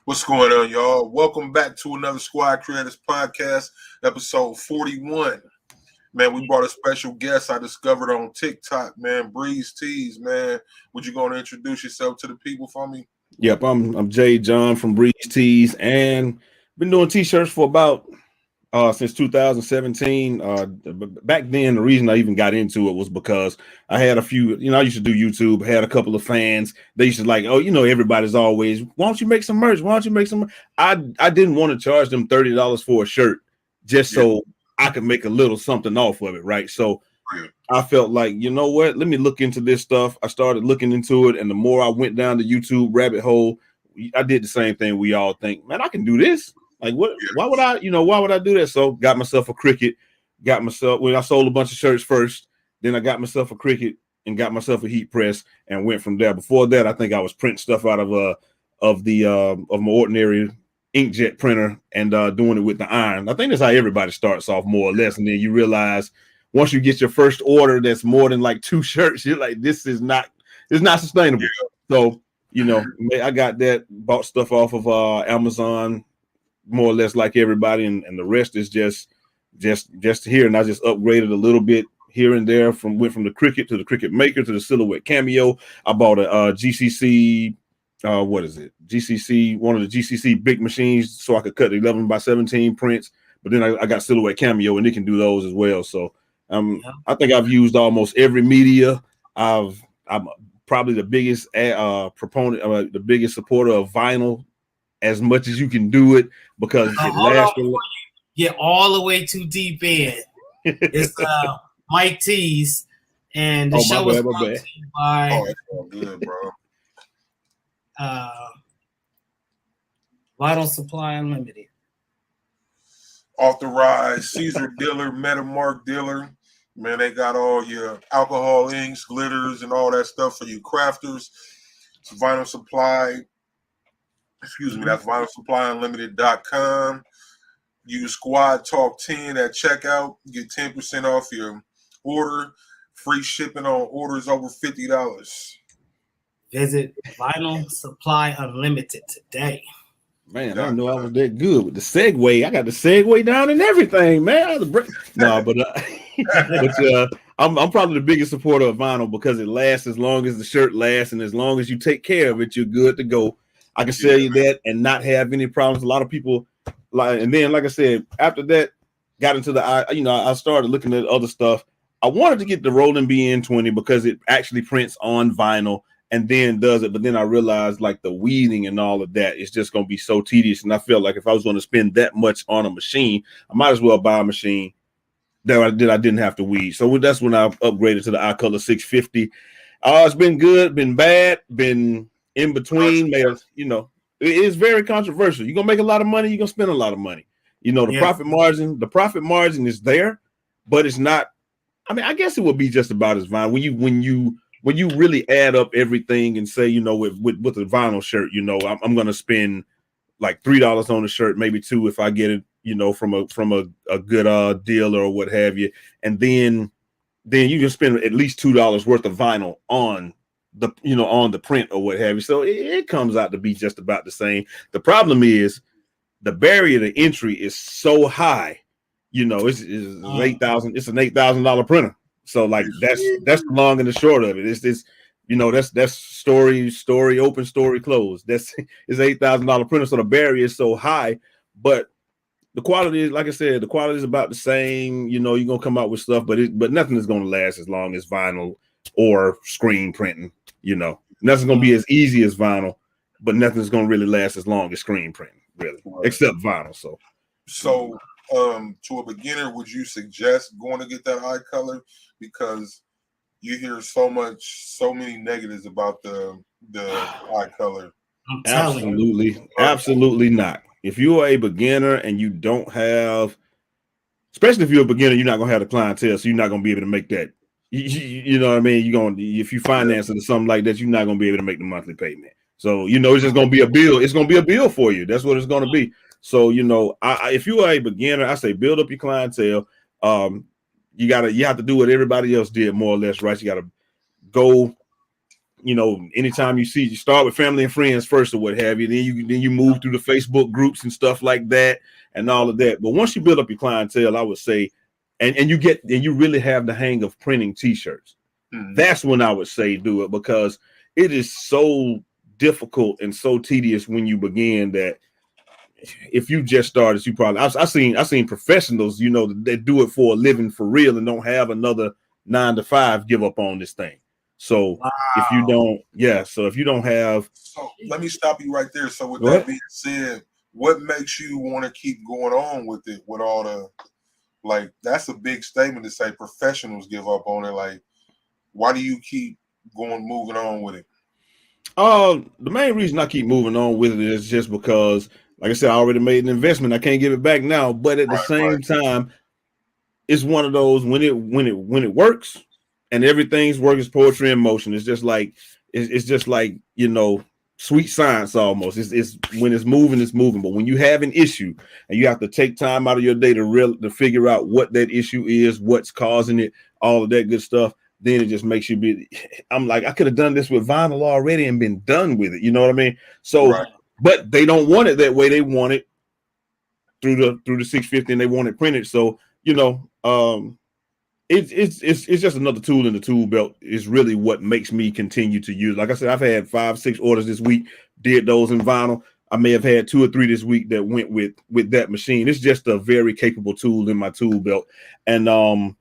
What's going on, y'all? Welcome back to another Squad Creators Podcast, episode 41. Man, we brought a special guest I discovered on TikTok, man, Breeze Tees, man. Would you going to introduce yourself to the people for me? Yep, I'm Jay John from Breeze Tees, and been doing t-shirts for about since 2017. Back then, the reason I even got into it was because I had a few, I used to do YouTube, had a couple of fans. They used to like, oh, everybody's always, why don't you make some merch? Why don't you make some? I didn't want to charge them $30 for a shirt just so I could make a little something off of it, right? So I felt like, you know what? Let me look into this stuff. I started looking into it, and the more I went down the YouTube rabbit hole, I did the same thing we all think. Man, I can do this. Like, what? Why would I? Why would I do that? So, got myself a Cricut. I sold a bunch of shirts first. Then I got myself a Cricut and got myself a heat press and went from there. Before that, I think I was printing stuff out of my ordinary inkjet printer and doing it with the iron. I think that's how everybody starts off, more or less, and then you realize once you get your first order that's more than like 2 shirts, you're like, it's not sustainable. So, I got that, bought stuff off of Amazon, more or less like everybody, and the rest is just here. And I just upgraded a little bit here and there, went from the Cricut to the Cricut Maker to the Silhouette Cameo. I bought a GCC, GCC, one of the GCC big machines, so I could cut 11 by 17 prints. But then I got Silhouette Cameo, and it can do those as well. So I think I've used almost every media. I'm probably the biggest proponent, the biggest supporter of vinyl, as much as you can do it, because it lasts. Get all the way too deep in. It's Mike T's, and the show was brought to you by. Oh, that's all good, bro. Vital Supply Unlimited. Authorized Caesar dealer, Metamark dealer. Man, they got all your alcohol inks, glitters, and all that stuff for you crafters. It's Vinyl Supply. Excuse me, that's VinylSupplyUnlimited.com. Use Squad Talk 10 at checkout. Get 10% off your order. Free shipping on orders over $50. Visit Vinyl Supply Unlimited today. Man, I didn't know I was that good with the segue. I got the segue down and everything, man. I'm probably the biggest supporter of vinyl because it lasts as long as the shirt lasts, and as long as you take care of it, you're good to go. I can sell you that and not have any problems. A lot of people and then, like I said, after that, got into I started looking at other stuff. I wanted to get the Roland BN20 because it actually prints on vinyl and then does it. But then I realized like the weeding and all of that is just going to be so tedious. And I felt like if I was going to spend that much on a machine, I might as well buy a machine that I didn't have to weed. So that's when I upgraded to the iColor 650. It's been good, been bad, been in between. It is very controversial. You're going to make a lot of money, you're going to spend a lot of money. Profit margin is there, but it's not. I mean, I guess it would be just about as fine when you really add up everything and say, with a vinyl shirt, I'm going to spend like $3 on the shirt, maybe $2 if I get it, from a good deal or what have you, and then you can spend at least $2 worth of vinyl on the print or what have you. So it comes out to be just about the same. The problem is the barrier to entry is so high. It's $8,000. It's an $8,000 printer. So like that's the long and the short of it. That's story open, story closed. It's $8,000 printer. So the barrier is so high, but the quality is, like I said, the quality is about the same. You're gonna come out with stuff, but nothing is gonna last as long as vinyl or screen printing. Nothing's gonna be as easy as vinyl, but nothing's gonna really last as long as screen printing, really, except vinyl. So to a beginner, would you suggest going to get that iColor? Because you hear so many negatives about the iColor. Absolutely not. If you are a beginner and you don't have, especially if you're a beginner, you're not gonna have the clientele, so you're not gonna be able to make that. You know what I mean? If you finance it or something like that, you're not gonna be able to make the monthly payment. So it's just gonna be a bill. It's gonna be a bill for you. That's what it's gonna be. So if you are a beginner, I say build up your clientele. You have to do what everybody else did, more or less, right? You got to go anytime you start with family and friends first or what have you, then you move through the Facebook groups and stuff like that and all of that. But once you build up your clientele, I would say, and you really have the hang of printing t-shirts, that's when I would say do it, because it is so difficult and so tedious when you begin that if you just started, you probably I seen professionals, that do it for a living for real and don't have another 9 to 5 give up on this thing. So if you don't have, so let me stop you right there. So with that being said, what makes you want to keep going on with it with all the, like, that's a big statement to say professionals give up on it. Like, why do you keep moving on with it? The main reason I keep moving on with it is just because, like I said, I already made an investment. I can't give it back now, but at the same time, it's one of those when it works and everything's working, it's poetry in motion. It's just like sweet science almost. It's when it's moving. But when you have an issue and you have to take time out of your day to figure out what that issue is, what's causing it, all of that good stuff, then it just makes you be. I'm like, I could have done this with vinyl already and been done with it. You know what I mean? So, but they don't want it that way. They want it through the 650, and they want it printed. So, it's just another tool in the tool belt. Is really what makes me continue to use. Like I said, I've had 5-6 orders this week. Did those in vinyl. I may have had 2 or 3 this week that went with that machine. It's just a very capable tool in my tool belt, and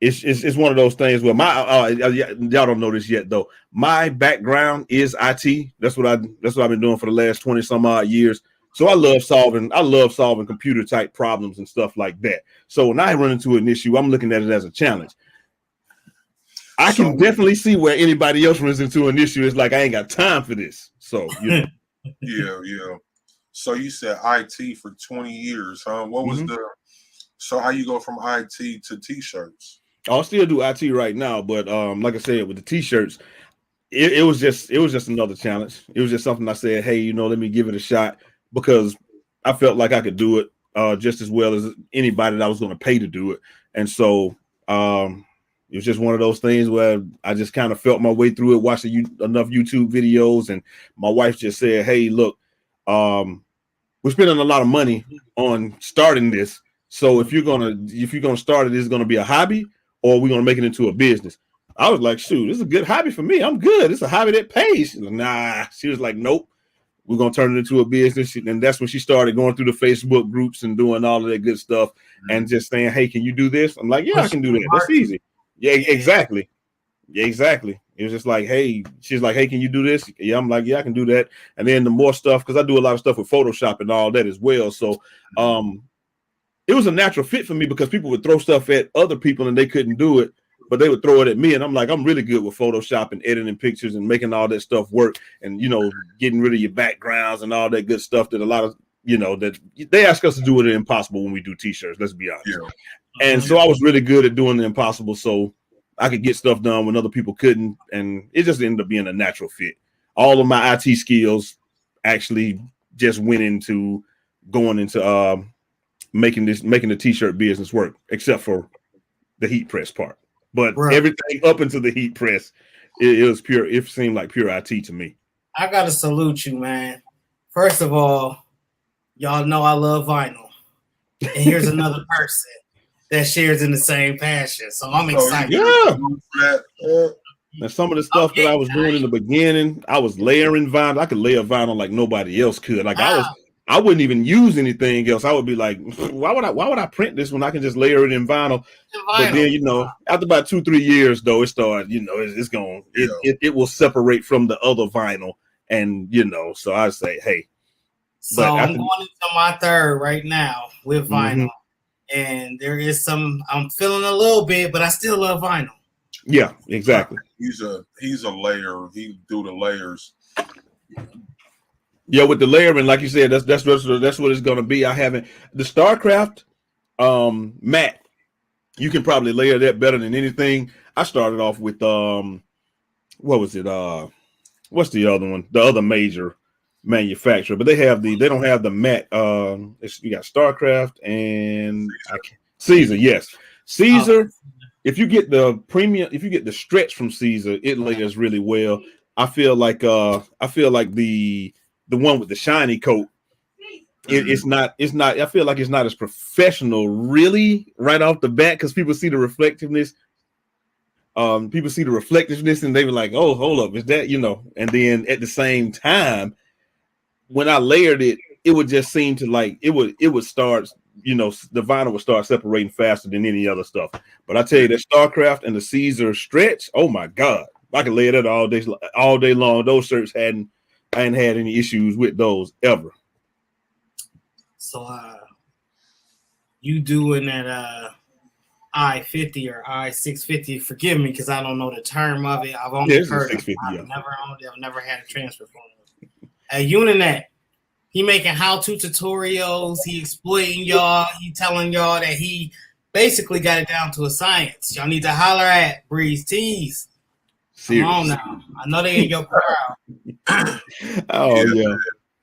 it's one of those things where my y'all don't know this yet though. My background is IT. That's what I've been doing for the last 20 some odd years. So I love solving computer type problems and stuff like that. So when I run into an issue, I'm looking at it as a challenge. I can definitely see where anybody else runs into an issue. It's like, I ain't got time for this. So yeah. So you said IT for 20 years, huh? What was so how you go from IT to t-shirts? I'll still do IT right now, but like I said, with the t-shirts, it was just another challenge. It was just something I said, hey, let me give it a shot, because I felt like I could do it just as well as anybody that I was going to pay to do it. And so it was just one of those things where I just kind of felt my way through it, watching enough YouTube videos, and my wife just said, hey, look, we're spending a lot of money on starting this. So if you're gonna start it, it's gonna be a hobby, or we're gonna make it into a business. I was like, shoot, this is a good hobby for me. I'm good. It's a hobby that pays. Like, nah. She was like, nope, we're gonna turn it into a business. And that's when she started going through the Facebook groups and doing all of that good stuff, and just saying, hey, can you do this? I'm like, yeah, I can do that. That's easy. Yeah, exactly. Yeah, exactly. It was just like, hey, she's like, hey, can you do this? Yeah, I'm like, yeah, I can do that. And then the more stuff, because I do a lot of stuff with Photoshop and all that as well. So it was a natural fit for me, because people would throw stuff at other people and they couldn't do it, but they would throw it at me. And I'm like, I'm really good with Photoshop and editing pictures and making all that stuff work, and, getting rid of your backgrounds and all that good stuff that a lot of, that they ask us to do it impossible when we do t-shirts, let's be honest. Yeah. And so I was really good at doing the impossible, so I could get stuff done when other people couldn't, and it just ended up being a natural fit. All of my IT skills actually just went into going into making the t-shirt business work, except for the heat press part. But everything up into the heat press, it was pure. It seemed like pure IT to me. I gotta salute you, man. First of all, y'all know I love vinyl, and here's another person that shares in the same passion. So I'm excited. And some of the stuff that I was doing in the beginning, I was layering vinyl. I could layer vinyl like nobody else could. Like I wouldn't even use anything else. I would be like, why would I print this when I can just layer it in vinyl? But then, after about 2-3 years though, it started, it will separate from the other vinyl. And, so I say, hey. So I'm going into my third right now with vinyl. And there is I'm feeling a little bit, but I still love vinyl. Yeah, exactly. He's a layer. He do the layers. Yeah, with the layering, like you said, that's what it's gonna be. I haven't the StarCraft mat. You can probably layer that better than anything. I started off with what was it? What's the other one? The other major manufacturer, but they don't have the mat. You got StarCraft and Caesar. Yes, Caesar. If you get the premium, if you get the stretch from Caesar, it layers really well. I feel like the one with the shiny coat. It's not. I feel like it's not as professional, really, right off the bat, because people see the reflectiveness. People see the reflectiveness, and they were like, "Oh, hold up, is that?" And then at the same time, when I layered it, it would just seem to like it would start. The vinyl would start separating faster than any other stuff. But I tell you, that Starcraft and the Caesar stretch, oh my God, I could lay it all day long. Those shirts I hadn't had any issues with those ever. So you doing that I-50 or I-650? Forgive me because I don't know the term of it. I've only heard it. I've never had a transfer from it. At Uninet, he making how-to tutorials. He exploiting y'all. He telling y'all that he basically got it down to a science. Y'all need to holler at Breeze Tees. Come on now. I know they in your crowd. Oh yeah.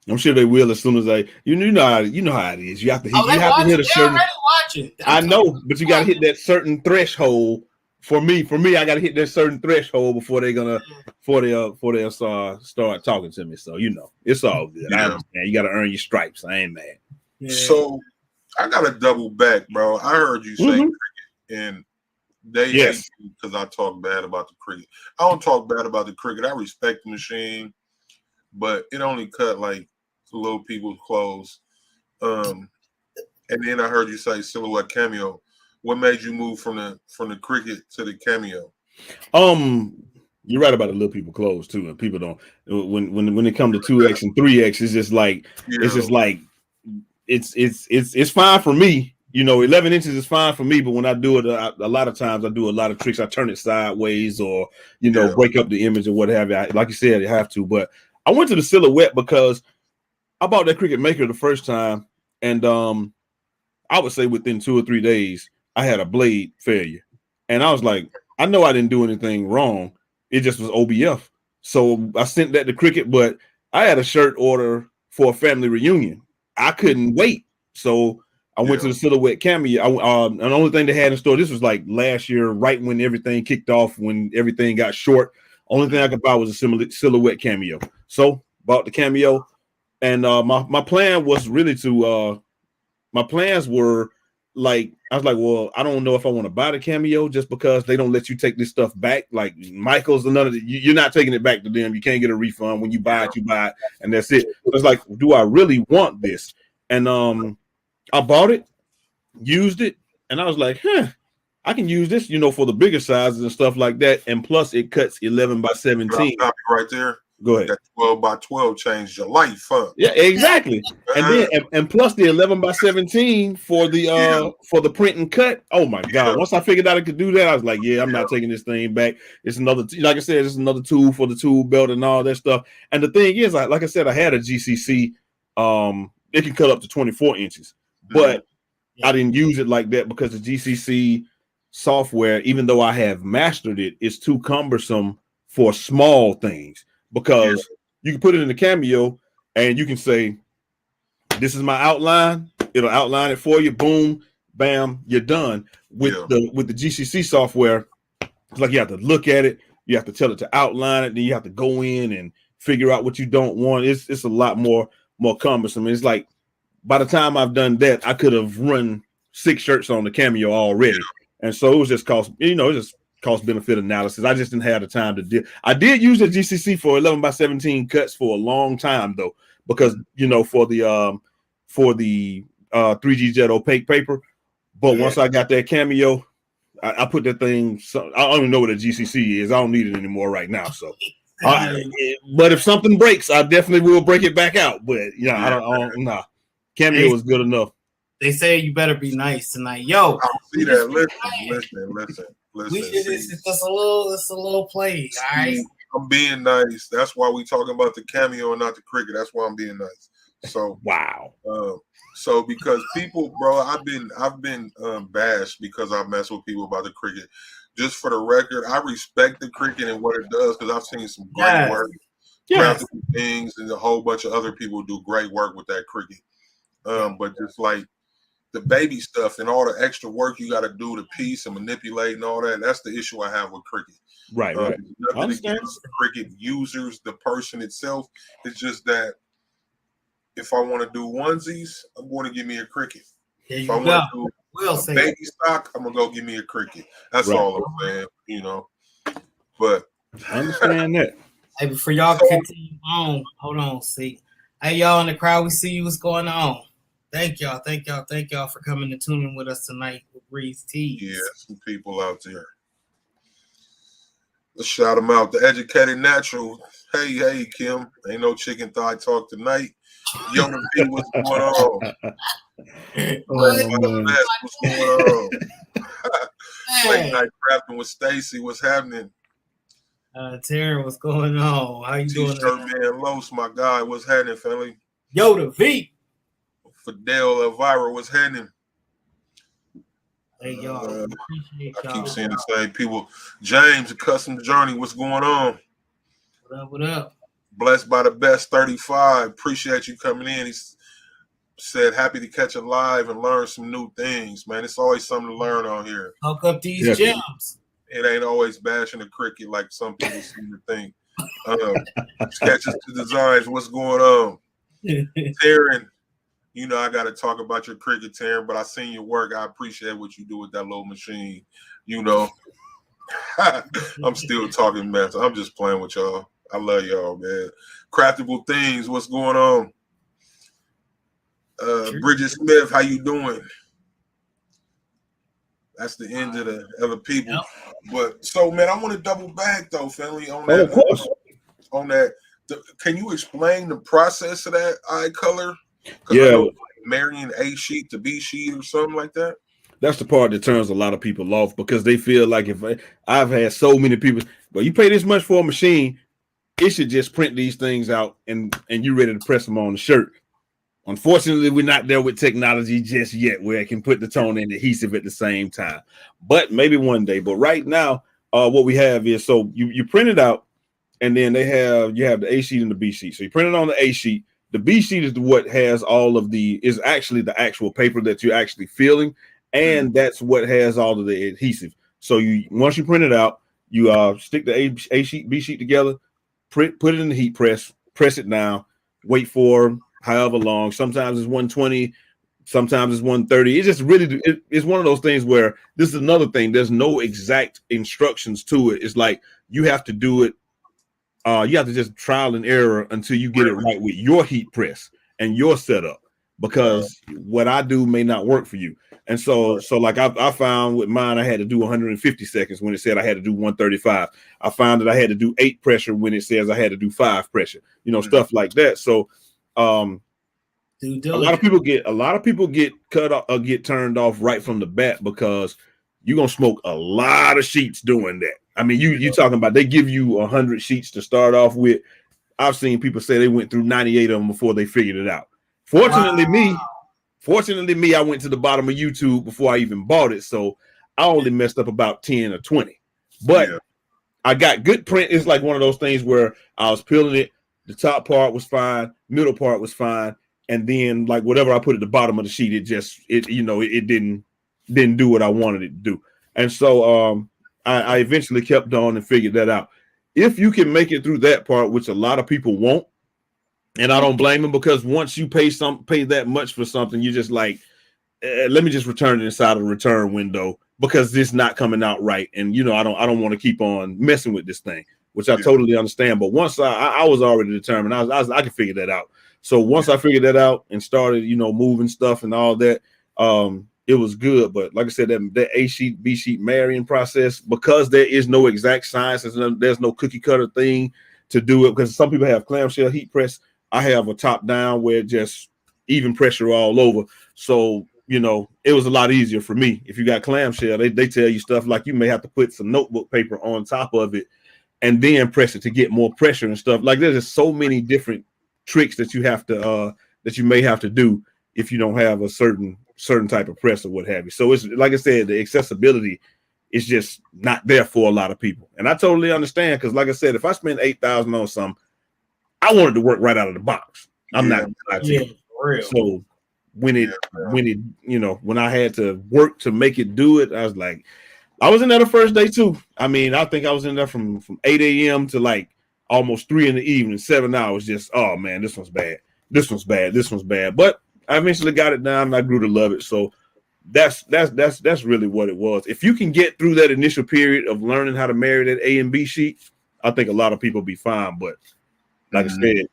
I'm sure they will as soon as you know how it is. You have to hit a certain. Already watching. I know, but you got to hit that certain threshold. For me, I got to hit that certain threshold before they'll start talking to me. So it's all good. I understand. You got to earn your stripes. I ain't mad. Yeah. So I got to double back, bro. I heard you say cricket, and they hate me because I talk bad about the cricket. I don't talk bad about the cricket. I respect the machine, but it only cut like little people's clothes. And then I heard you say silhouette cameo. What made you move from the cricket to the cameo? You're right about the little people clothes too, and people don't. When it comes to 2X and 3X, it's just like it's fine for me. 11 inches is fine for me, but when I do it, a lot of times I do a lot of tricks. I turn it sideways or break up the image or what have you. Like you said, you have to. But I went to the silhouette because I bought that Cricut Maker the first time, and I would say within 2 or 3 days, I had a blade failure. And I was like, I know I didn't do anything wrong. It just was OBF. So I sent that to Cricut, but I had a shirt order for a family reunion. I couldn't wait. So I went to the silhouette cameo. And the only thing they had in store, this was like last year, right when everything kicked off, when everything got short. Only thing I could buy was a silhouette cameo. So bought the cameo. And my plan was really my plans were like, I was like, well, I don't know if I want to buy the cameo just because they don't let you take this stuff back. Like Michael's you're not taking it back to them. You can't get a refund. When you buy it, and that's it. So it's like, do I really want this? And I bought it, used it, and I was like, I can use this, for the bigger sizes and stuff like that. And plus it cuts 11 by 17. Right there. Go ahead. That 12 by 12 changed your life, huh? Yeah, exactly. And plus the 11 by 17 for the print and cut. Oh my God! Once I figured out I could do that, I was like, I'm not taking this thing back. It's another, like I said, it's another tool for the tool belt and all that stuff. And the thing is, like I said, I had a GCC. It can cut up to 24 inches, but I didn't use it like that because the GCC software, even though I have mastered it, is too cumbersome for small things. Because you can put it in the cameo and you can say, this is my outline. It'll outline it for you. Boom, bam, you're done. With the GCC software, it's like you have to look at it. You have to tell it to outline it. Then you have to go in and figure out what you don't want. It's a lot more cumbersome. It's like by the time I've done that, I could have run 6 shirts on the cameo already. And so it was just cost benefit analysis. I just didn't have the time to do. I did use the GCC for 11 by 17 cuts for a long time though, because for the 3G Jet opaque paper. But once I got that cameo, I put that thing. So I don't even know what a GCC is. I don't need it anymore right now. So, but if something breaks, I definitely will break it back out. But I don't. Nah, cameo is good enough. They say you better be nice tonight, yo. I see that. Listen. It's a little play, all right. I'm being nice. That's why we talking about the cameo and not the cricket. That's why I'm being nice. So wow. So because people, bro, I've been bashed because I mess with people about the cricket. Just for the record, I respect the cricket and what it does because I've seen some great work, graphical things, and a whole bunch of other people do great work with that cricket. But just like the baby stuff and all the extra work you got to do to piece and manipulate and all that, that's the issue I have with cricket. Right. I Nothing understand. against Cricut users, the person itself. It's just that if I want to do onesies, I'm going to give me a Cricut. There If I you want go. to do Well a said. baby stock, I'm gonna go give me a Cricut. That's Right. all I'm saying, you know. But I understand that. Hey, before y'all continue on, hold on, see. Hey, y'all in the crowd, we see you. What's going on? Thank y'all for coming and tuning with us tonight with Breeze Tees. Yeah, some people out there. Let's shout them out. The Educated Natural. Hey, Kim. Ain't no chicken thigh talk tonight. Yo, B, what's going on? What's going on? Late night crafting with Stacy. What's happening? Taryn, what's going on? How you doing? T-shirt man Los, my guy. What's happening, family? Yoda V. Fidel Elvira, what's happening? Hey, y'all. I keep seeing the same people. James, Custom Journey, what's going on? What up? Blessed by the best 35. Appreciate you coming in. He said, happy to catch a live and learn some new things, man. It's always something to learn on here. Hook up these gems. It ain't always bashing the Cricut like some people seem to think. Sketches to designs, what's going on? Taryn, you know I got to talk about your Cricut, Taryn, but I seen your work. I appreciate what you do with that little machine. You know, I'm still talking mess. I'm just playing with y'all. I love y'all, man. Craftable Things, what's going on? Bridget Smith, how you doing? That's the end of the other people. Yep. But so, man, I want to double back though, family, on that. Of course. On that, can you explain the process of that eye color? Yeah, marrying A sheet to B sheet or something like that. That's the part that turns a lot of people off because they feel like if I've had so many people, but you pay this much for a machine, it should just print these things out and you're ready to press them on the shirt. Unfortunately, we're not there with technology just yet where it can put the tone and adhesive at the same time. But maybe one day. But right now, what we have is so you print it out, and then you have the A sheet and the B sheet. So you print it on the A sheet. The B sheet is what has is actually the actual paper that you're actually feeling, and that's what has all of the adhesive. So once you print it out, you stick the A sheet, B sheet together, put it in the heat press it down, wait for however long. Sometimes it's 120, sometimes it's 130. It's just really it's one of those things where this is another thing. There's no exact instructions to it. It's like you have to do it. You have to just trial and error until you get it right with your heat press and your setup, because what I do may not work for you. And so like I found with mine, I had to do 150 seconds when it said I had to do 135. I found that I had to do 8 pressure when it says I had to do 5 pressure, stuff like that. So a lot of people get cut off or get turned off right from the bat because you're gonna smoke a lot of sheets doing that. I mean, you talking about they give you 100 sheets to start off with. I've seen people say they went through 98 of them before they figured it out. Fortunately, me, I went to the bottom of YouTube before I even bought it, so I only messed up about 10 or 20. But I got good print. It's like one of those things where I was peeling it. The top part was fine, middle part was fine, and then like whatever I put at the bottom of the sheet, it didn't do what I wanted it to do. And so I eventually kept on and figured that out. If you can make it through that part, which a lot of people won't, and I don't blame them, because once you pay that much for something, you're just like, let me just return it inside of the return window because this not coming out right. And I don't want to keep on messing with this thing, which I totally understand. But once I was already determined, I could figure that out. So once I figured that out and started, moving stuff and all that, it was good. But like I said, that A sheet, B sheet marrying process, because there is no exact science, there's no cookie cutter thing to do it, because some people have clamshell heat press. I have a top down where just even pressure all over. So, it was a lot easier for me. If you got clamshell, they tell you stuff like you may have to put some notebook paper on top of it and then press it to get more pressure and stuff. Like there's just so many different tricks that you have to that you may have to do if you don't have a certain type of press or what have you. So it's like I said, the accessibility is just not there for a lot of people. And I totally understand, because like I said, if I spend $8,000 on something, I wanted to work right out of the box. I'm not real. So when I had to work to make it do it, I was like, I was in there the first day too. I mean, I think I was in there from 8 a.m. to like almost 3 in the evening, 7 hours. Just, oh man, this one's bad. This one's bad. This one's bad. But I eventually got it down and I grew to love it. So that's really what it was. If you can get through that initial period of learning how to marry that A and B sheet, I think a lot of people be fine. But like I said,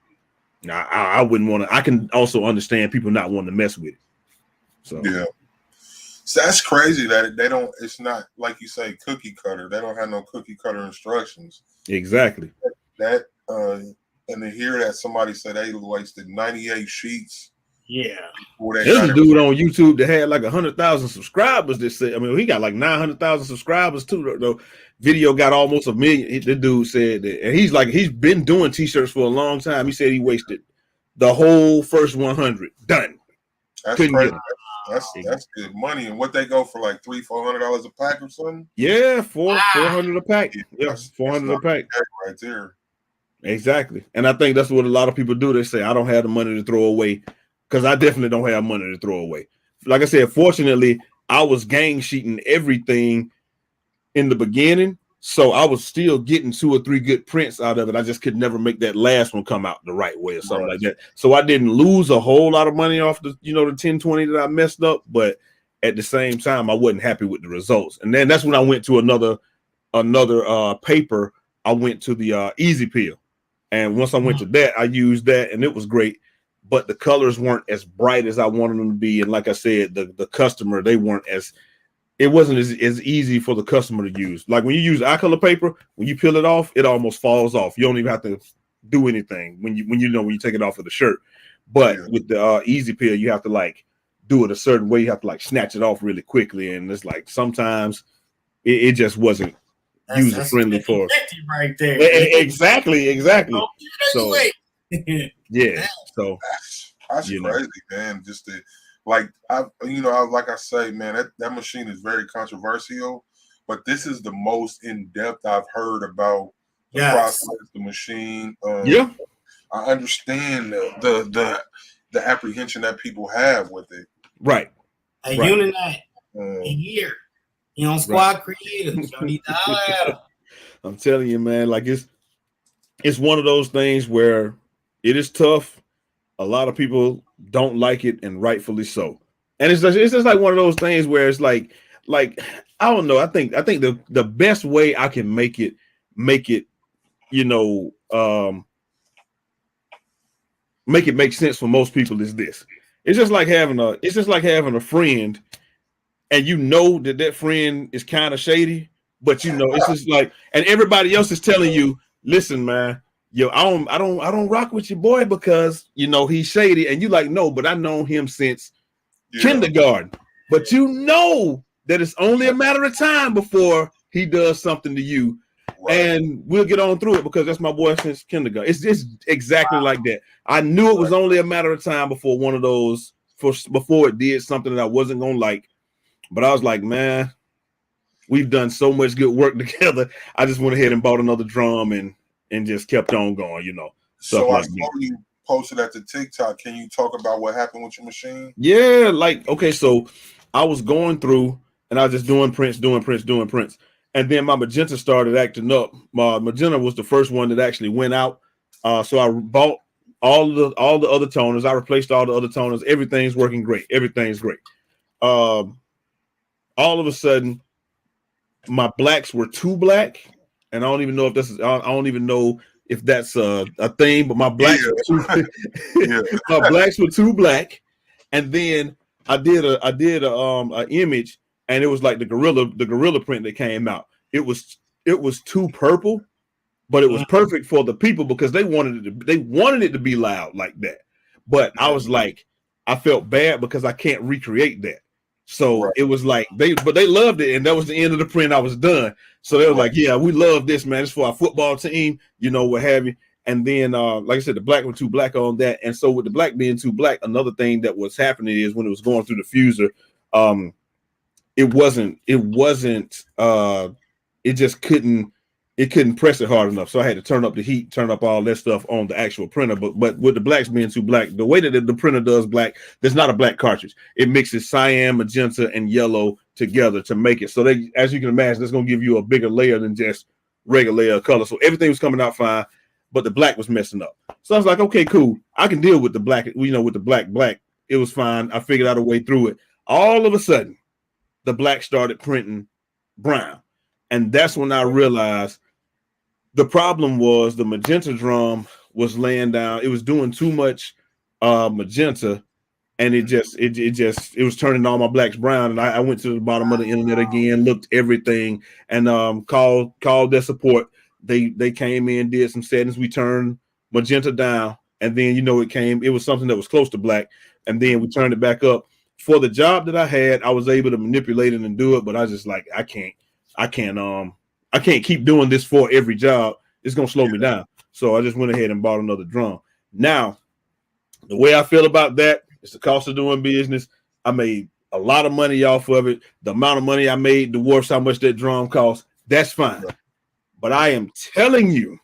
I wouldn't want to. I can also understand people not wanting to mess with it. So yeah. So that's crazy that they don't. It's not like you say cookie cutter. They don't have no cookie cutter instructions. Exactly. That and to hear that somebody said they wasted 98 sheets. Yeah. There's a dude on YouTube that had like 100,000 subscribers. That said, I mean, he got like 900,000 subscribers too. The video got almost 1 million. The dude said that, and he's been doing t-shirts for a long time. He said he wasted the whole first 100. Done. That's crazy. That's good money. And what they go for like $300-$400 a pack or something? Yeah, 400 a pack. Yeah, 400 a pack. Right there. Exactly. And I think that's what a lot of people do. They say, I don't have the money to throw away, because I definitely don't have money to throw away. Like I said, fortunately, I was gang sheeting everything in the beginning. So I was still getting 2 or 3 good prints out of it. I just could never make that last one come out the right way or something like that. So I didn't lose a whole lot of money off the 1020 that I messed up, but at the same time, I wasn't happy with the results. And then that's when I went to another paper. I went to the Easy Peel. And once I went to that, I used that and it was great. But the colors weren't as bright as I wanted them to be. And like I said, the customer, it wasn't as easy for the customer to use. Like when you use eye color paper, when you peel it off, it almost falls off. You don't even have to do anything when you take it off of the shirt. But with the Easy Peel, you have to like do it a certain way. You have to like snatch it off really quickly. And it's like sometimes it just wasn't user friendly for right there. Exactly. So yeah. So that's crazy, man. Just to like like I say, man, that machine is very controversial, but this is the most in depth I've heard about the process, the machine. I understand the apprehension that people have with it. Right. A unit a year. Squad creators. You need to holler at them. I'm telling you, man, like it's one of those things where it is tough. A lot of people don't like it, and rightfully so. And it's just like one of those things where it's like I don't know. I think the best way I can make it make sense for most people is this. It's just like having a friend, and that friend is kind of shady, but it's just like, and everybody else is telling you, listen, man, I don't rock with your boy because he's shady, and you like, no, but I've known him since kindergarten. But that it's only a matter of time before he does something to you, and we'll get on through it because that's my boy since kindergarten. It's just exactly like that. I knew it was only a matter of time before one of those, before it did something that I wasn't gonna like. But I was like, man, we've done so much good work together. I just went ahead and bought another drum and just kept on going, So I saw you posted at the TikTok. Can you talk about what happened with your machine? Yeah, okay, so I was going through and I was just doing prints. And then my magenta started acting up. My magenta was the first one that actually went out. So I bought all the other toners. I replaced all the other toners. Everything's working great. Everything's great. All of a sudden, my blacks were too black. And I don't even know if that's a thing, but my blacks my blacks were too black. And then I did a image, and it was like the gorilla print that came out. It was too purple, but it was perfect for the people because they wanted it to be loud like that. But I was like, I felt bad because I can't recreate that. So it was like they loved it, and that was the end of the print. I was done. So they were like, yeah, we love this, man. It's for our football team, what have you. And then, like I said, the black was too black on that. And so with the black being too black, another thing that was happening is when it was going through the fuser, it just couldn't it couldn't press it hard enough. So I had to turn up the heat, turn up all that stuff on the actual printer. But with the blacks being too black, the way that the printer does black, there's not a black cartridge. It mixes cyan, magenta, and yellow together to make it. So they, as you can imagine, that's going to give you a bigger layer than just regular layer of color. So everything was coming out fine, but the black was messing up. So I was like, okay, cool. I can deal with the black, with the black. It was fine. I figured out a way through it. All of a sudden, the black started printing brown. And that's when I realized the problem was the magenta drum was laying down. It was doing too much magenta, and it was turning all my blacks brown. And I went to the bottom of the internet again, looked everything, and called their support. They came in, did some settings. We turned magenta down, and then it was something that was close to black, and then we turned it back up. For the job that I had, I was able to manipulate it and do it, but I just like I can't keep doing this for every job. It's gonna slow me down. So I just went ahead and bought another drum. Now, the way I feel about that, it's the cost of doing business. I made a lot of money off of it. The amount of money I made dwarfs how much that drum cost. That's fine. But I am telling you,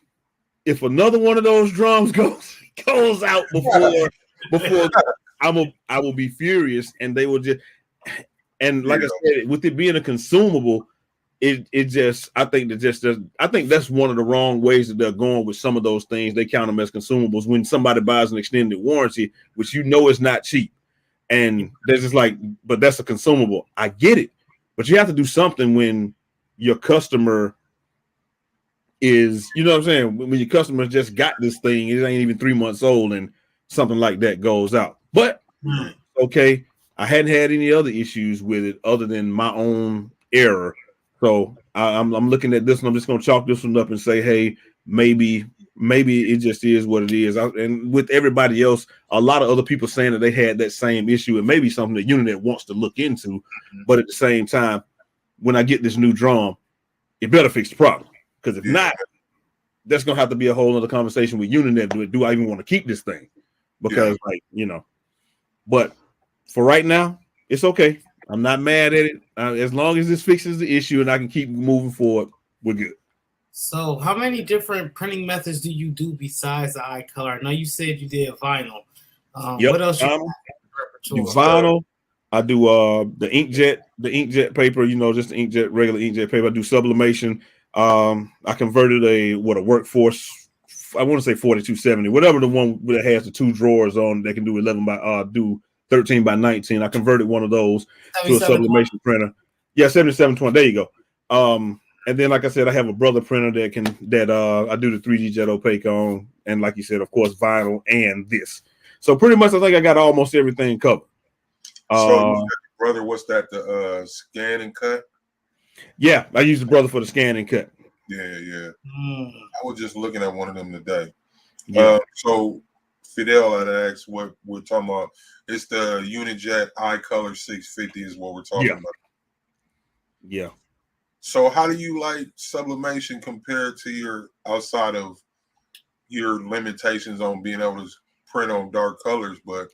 if another one of those drums goes out before I will be furious, and they will just, and like I said, with it being a consumable, I think that's one of the wrong ways that they're going with some of those things. They count them as consumables when somebody buys an extended warranty, which is not cheap, and they're just like, but that's a consumable. I get it, but you have to do something when your customer is, what I'm saying, when your customer just got this thing, it ain't even 3 months old, and something like that goes out. But okay, I hadn't had any other issues with it other than my own error. So I'm looking at this, and I'm just going to chalk this one up and say, hey, maybe it just is what it is. And with everybody else, a lot of other people saying that they had that same issue, and maybe something that Uninet wants to look into. But at the same time, when I get this new drum, it better fix the problem. Because if not, that's going to have to be a whole other conversation with Uninet. Do I even want to keep this thing? Because, but for right now, it's okay. I'm not mad at it. As long as this fixes the issue and I can keep moving forward, we're good. So how many different printing methods do you do besides the eye color? I know you said you did vinyl. What else? Do vinyl. I do the inkjet paper, just the inkjet, regular inkjet paper. I do sublimation. I converted a workforce, I want to say 4270, whatever, the one that has the 2 drawers on that can do 13 by 19. I converted one of those to a sublimation printer. Yeah, 7720. There you go. And then, like I said, I have a brother printer that I do the 3D jet opaque on, and like you said, of course, vinyl and this. So pretty much, I think I got almost everything covered. So, brother, what's that? The scan and cut? Yeah, I use the brother for the scan and cut. Yeah. I was just looking at one of them today. Yeah. So Fidel had asked what we're talking about. It's the Unijet iColor 650 is what we're talking about. Yeah. So how do you like sublimation compared to your, outside of your limitations on being able to print on dark colors, but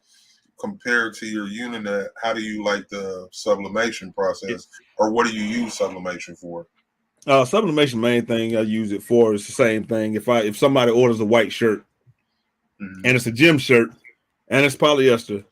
compared to your Uninet, how do you like the sublimation process, or what do you use sublimation for? Sublimation, main thing I use it for is the same thing. If somebody orders a white shirt and it's a gym shirt and it's polyester,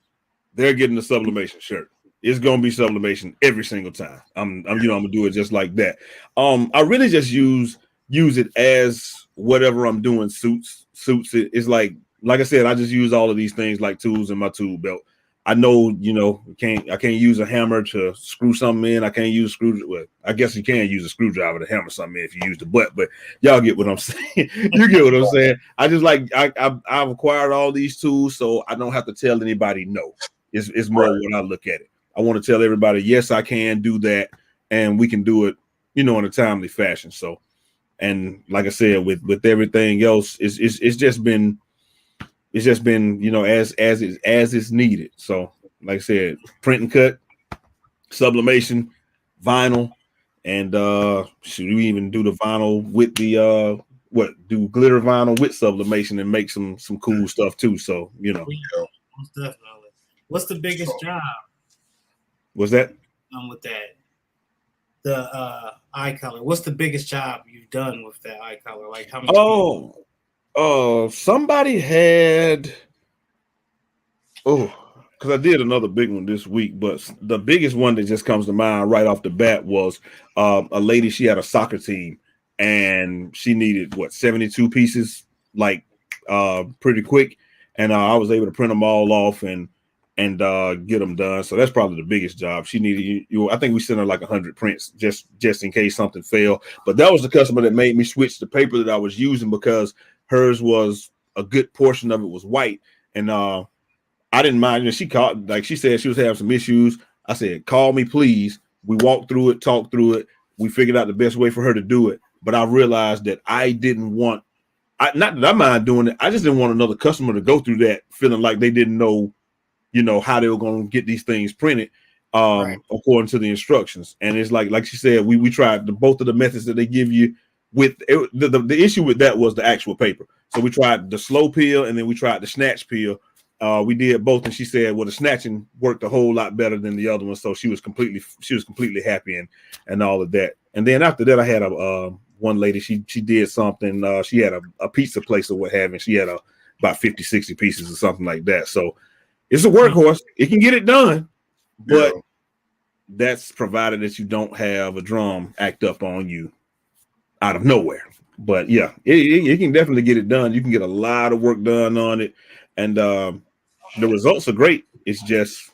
they're getting the sublimation shirt. It's gonna be sublimation every single time. I'm gonna do it just like that. I really just use it as whatever I'm doing suits it. It's like I said, I just use all of these things like tools in my tool belt. I know, I can't use a hammer to screw something in. I can't use a screwdriver. Well, I guess you can use a screwdriver to hammer something in if you use the butt, but y'all get what I'm saying. You get what I'm saying. I just I've acquired all these tools, so I don't have to tell anybody no. It's more when I look at it. I want to tell everybody, yes, I can do that, and we can do it, in a timely fashion. So, and like I said, with everything else, it's just been as it's needed. So, like I said, print and cut, sublimation, vinyl, and should we even do the vinyl with the do glitter vinyl with sublimation and make some cool stuff too. So, Most definitely. What's the biggest job? What's that? With that, the eye color? What's the biggest job you've done with that eye color? Like how many people? Somebody had because I did another big one this week, but the biggest one that just comes to mind right off the bat was a lady. She had a soccer team and she needed 72 pieces, like pretty quick, and I was able to print them all off and get them done. So that's probably the biggest job. She needed I think we sent her like 100 prints just in case something failed. But that was the customer that made me switch the paper that I was using, because hers was a good portion of it was white, and I didn't mind. You know, she called, like she said she was having some issues. I said, call me, please. We walked through it, talked through it. We figured out the best way for her to do it. But I realized that I didn't want, not that I mind doing it, I just didn't want another customer to go through that feeling like they didn't know, how they were going to get these things printed according to the instructions. And it's like she said, we tried both of the methods that they give you. With it, the issue with that was the actual paper. So we tried the slow peel and then we tried the snatch peel. We did both, and she said, well, the snatching worked a whole lot better than the other one. So she was completely happy and all of that. And then after that, I had one lady, she did something. She had a pizza place or what have you. She had about 50, 60 pieces or something like that. So it's a workhorse. It can get it done, but that's provided that you don't have a drum act up on you out of nowhere. But yeah, it can definitely get it done. You can get a lot of work done on it, and the results are great. It's just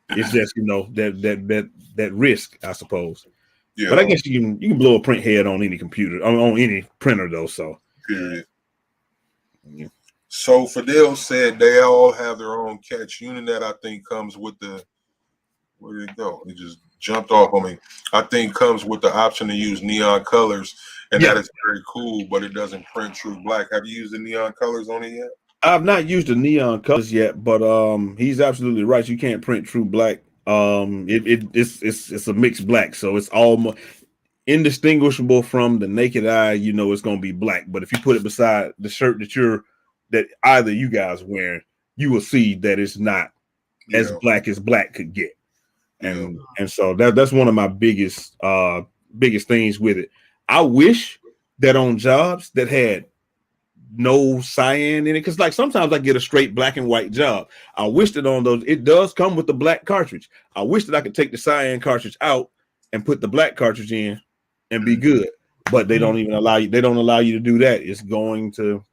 that risk, I suppose. Yeah. But I guess you can blow a print head on any computer, on any printer though. So period. Yeah. So Fidel said they all have their own catch unit that I think comes with the, where did it go? It just jumped off on me. I think comes with the option to use neon colors, and that is very cool, but it doesn't print true black. Have you used the neon colors on it yet? I've not used the neon colors yet, but he's absolutely right. You can't print true black. It's a mixed black, so it's almost indistinguishable from the naked eye. It's going to be black, but if you put it beside the shirt that either you guys are wearing, you will see that it's not as black as black could get. And so that's one of my biggest things with it. I wish that on jobs that had no cyan in it, because like sometimes I get a straight black and white job. I wish that on those, it does come with the black cartridge. I wish that I could take the cyan cartridge out and put the black cartridge in and be good, but they don't even allow you. They don't allow you to do that. It's going to,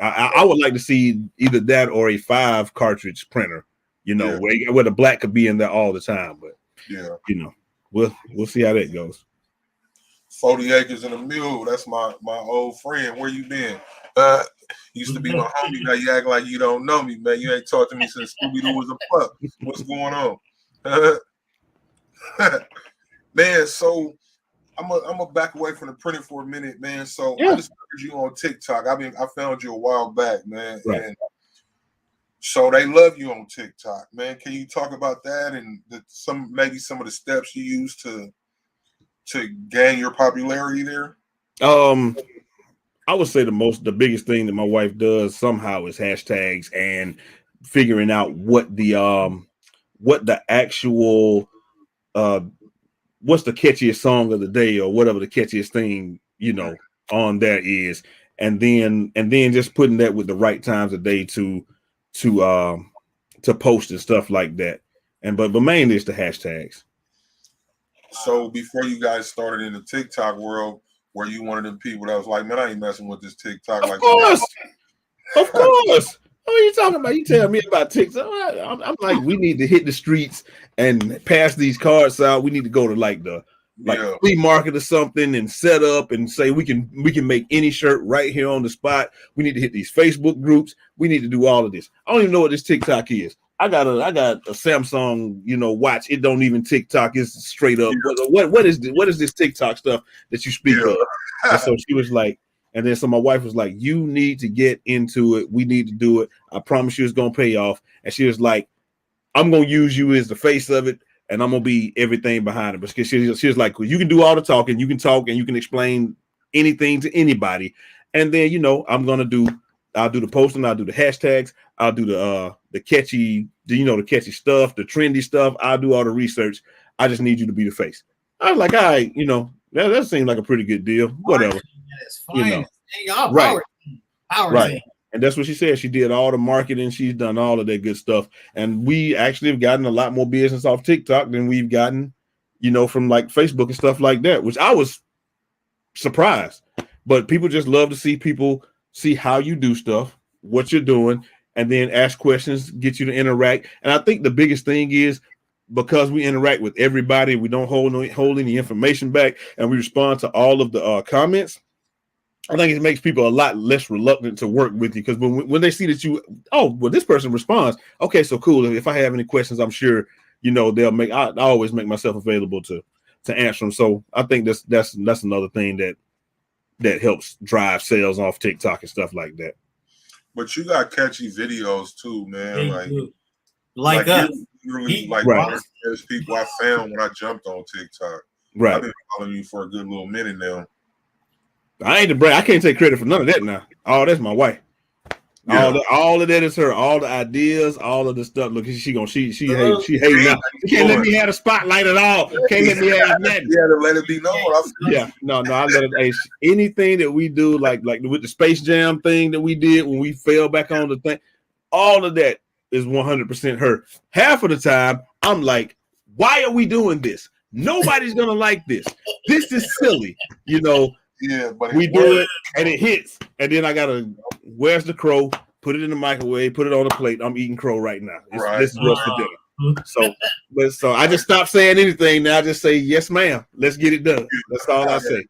I would like to see either that or a 5 cartridge printer, where the black could be in there all the time. But we'll see how that goes. 40 acres and a mule. That's my old friend. Where you been? Used to be my homie. Now you act like you don't know me, man. You ain't talked to me since Scooby-Doo was a pup. What's going on? Man, so I'm gonna back away from the printing for a minute, man. So I discovered you on TikTok. I found you a while back, man. Right. And so they love you on TikTok, man. Can you talk about that and some of the steps you use to gain your popularity there? I would say the biggest thing that my wife does somehow is hashtags and figuring out what the actual what's the catchiest song of the day or whatever the catchiest thing on there is, and then just putting that with the right times of day to post and stuff like that. But mainly it's the hashtags. So before you guys started in the TikTok world, were you one of them people that was like, man, I ain't messing with this TikTok? Of course. Of course. What are you talking about? You tell me about TikTok. I'm like, we need to hit the streets and pass these cards out. We need to go to like flea market or something and set up and say we can make any shirt right here on the spot. We need to hit these Facebook groups. We need to do all of this. I don't even know what this TikTok is. I got a Samsung, watch. It don't even TikTok. It's straight up. What is this TikTok stuff that you speak of? And so she was like, and then so my wife was like, you need to get into it. We need to do it. I promise you it's gonna pay off. And she was like, I'm gonna use you as the face of it, and I'm gonna be everything behind it. But she was like, well, you can do all the talking, you can talk, and you can explain anything to anybody. And then I'll do the posting, I'll do the hashtags, I'll do the catchy, the catchy stuff, the trendy stuff. I'll do all the research. I just need you to be the face. I was like, all right, that seemed like a pretty good deal. Whatever, That's fine. Right, Power right. team. And that's what she said. She did all the marketing. She's done all of that good stuff. And we actually have gotten a lot more business off TikTok than we've gotten, from like Facebook and stuff like that, which I was surprised. But people just love to see how you do stuff, what you're doing, and then ask questions, get you to interact. And I think the biggest thing is because we interact with everybody, we don't hold any information back, and we respond to all of the comments. I think it makes people a lot less reluctant to work with you because when they see that this person responds, okay, so cool. If I have any questions, I'm sure they'll make. I always make myself available to answer them. So I think that's another thing that helps drive sales off TikTok and stuff like that. But you got catchy videos too, man. Like us. You really like one of the first people I found when I jumped on TikTok. Right. I've been following you for a good little minute now. I ain't the brand. I can't take credit for none of that now. Oh, that's my wife. Yeah. All of that is her. All the ideas, all of the stuff. Look, she hating now. She can't let me have a spotlight at all. Can't let me have nothing. You had to let it be known. Yeah, no, I let it. Hey, anything that we do, like with the Space Jam thing that we did when we fell back on the thing, all of that is 100% her. Half of the time, I'm like, why are we doing this? Nobody's gonna like this. This is silly, Yeah, but we do it and it hits, and then I gotta. Where's the crow? Put it in the microwave. Put it on the plate. I'm eating crow right now. This is what's for dinner. So I just stopped saying anything now. I just say yes, ma'am. Let's get it done. That's all I say.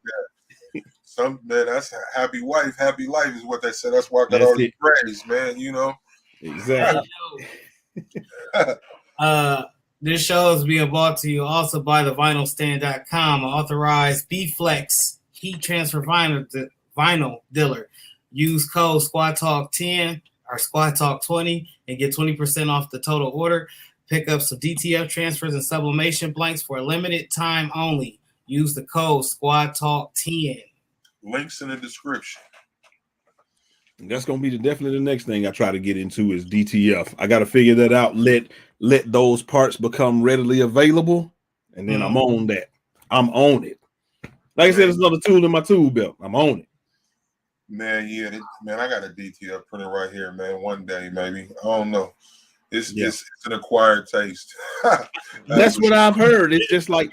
That's a happy wife, happy life is what they say. That's why I got all the praise, man. Exactly. This show is being brought to you also by the vinylstand.com, authorized BFlex heat transfer vinyl dealer. Use code SquadTalk10 or SquadTalk20 and get 20% off the total order. Pick up some DTF transfers and sublimation blanks for a limited time only. Use the code SquadTalk10. Links in the description. And that's gonna be definitely the next thing I try to get into is DTF. I got to figure that out. Let those parts become readily available, and then I'm on that. I'm on it. Like I said, it's another tool in my tool belt. I'm on it. Man, I got a DTF printer right here, man. One day, maybe. I don't know. It's an acquired taste. That's what I've heard. It's just like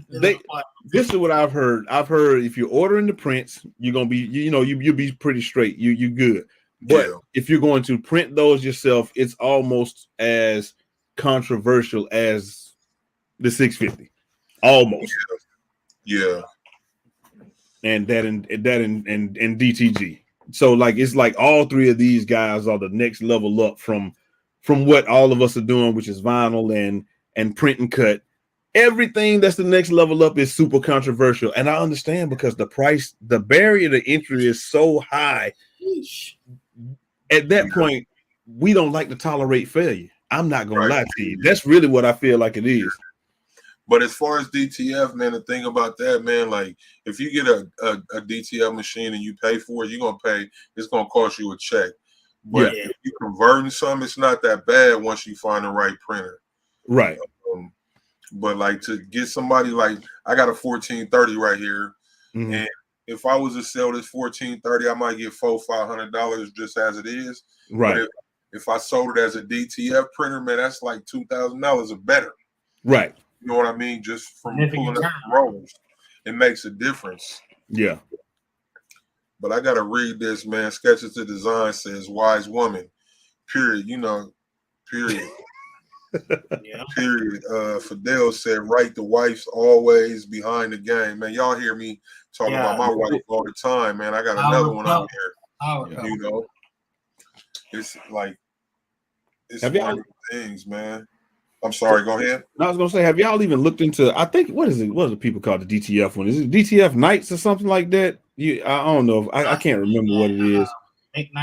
this is what I've heard. I've heard if you're ordering the prints, you're gonna be, you'll be pretty straight. You good. But if you're going to print those yourself, it's almost as controversial as the 650. Almost. Yeah. And that and DTG. So it's like all three of these guys are the next level up from what all of us are doing, which is vinyl and print and cut. Everything that's the next level up is super controversial. And I understand because the barrier to entry is so high. At that point, we don't like to tolerate failure. I'm not going to lie to you. That's really what I feel like it is. But as far as DTF, man, the thing about that, man, like if you get a DTF machine and you pay for it, you're going to pay. It's going to cost you a check. But if you're converting some, it's not that bad once you find the right printer. Right. But like to get somebody like I got a 1430 right here, and if I was to sell this 1430, I might get $400-500 just as it is. Right. But if I sold it as a DTF printer, man, that's like $2,000 or better. Right. You know what I mean? Just from pulling up the rolls, it makes a difference. Yeah. But I gotta read this, man. Sketches to Design says, "Wise woman." Period. Period. Period. Fidel said, right, the wife's always behind the game. Man, y'all hear me talking about my wife all the time, man. I got another one out here. It's like it's one of the things, man. I'm sorry, go ahead. I was gonna say, have y'all even looked into what do people call the DTF one? Is it DTF Nights or something like that? I don't know. I can't remember what it is.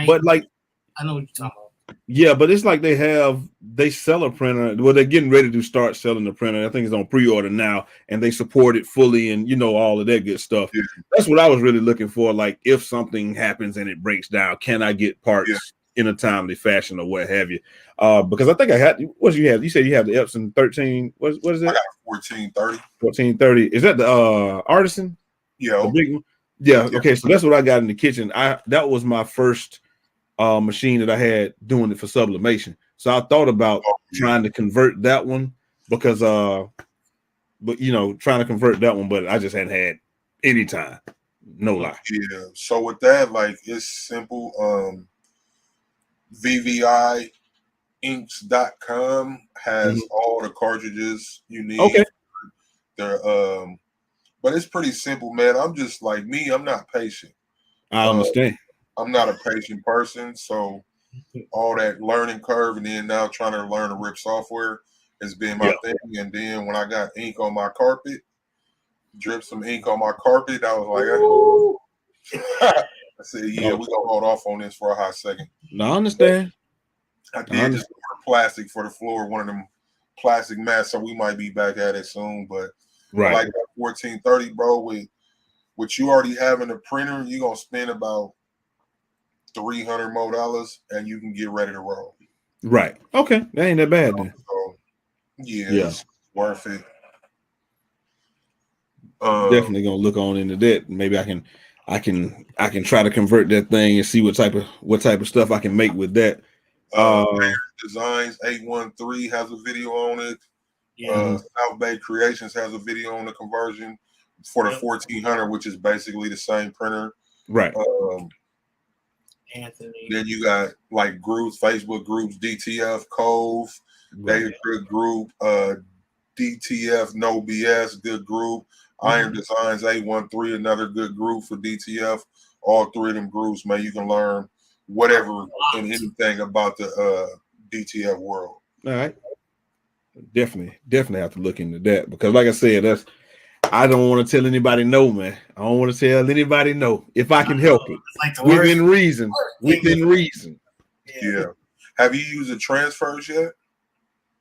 But like I know what you're talking about. Yeah, but it's like they sell a printer. Well, they're getting ready to start selling the printer. I think it's on pre-order now, and they support it fully and all of that good stuff. Yeah. That's what I was really looking for. Like if something happens and it breaks down, can I get parts in a timely fashion or what have you. Because I think I had what you have. You said you have the Epson 13. What is it? I got 1430. 1430. Is that the Artisan? Yeah. The big one? Yeah. Okay. So that's what I got in the kitchen. That was my first machine that I had doing it for sublimation. So I thought about trying to convert that one because but trying to convert that one, but I just hadn't had any time. No lie. Yeah. So with that, like, it's simple. VVIinks.com has all the cartridges you need. Okay. They're but it's pretty simple, man. I'm just like me, I'm not patient. I understand. I'm not a patient person, so all that learning curve and then now trying to learn to rip software has been my thing. And then when I got ink on my carpet, dripped some ink on my carpet, I was like, I said, yeah, we're gonna hold off on this for a hot second. No, I understand. I did just order plastic for the floor, one of them plastic mats, so we might be back at it soon. But I like that 1430, bro. With you already having a printer, you're gonna spend about $300 more and you can get ready to roll. Right. Okay. That ain't that bad then. So, yeah, it's worth it. Definitely gonna look on into that. Maybe I can try to convert that thing and see what type of stuff I can make with that. Designs 813 has a video on it. South Bay Creations has a video on the conversion for the 1400, which is basically the same printer. Right. Anthony. Then you got like groups, Facebook groups, DTF Cove, they good group, DTF No BS, good group. Iron Designs 813, another good group for DTF. All three of them groups, man, you can learn whatever and anything about the DTF world. All right. Definitely have to look into that because, like I said, I don't want to tell anybody no, man. I don't want to tell anybody no if I can help it. Like within reason. Within reason. Yeah. Have you used the transfers yet?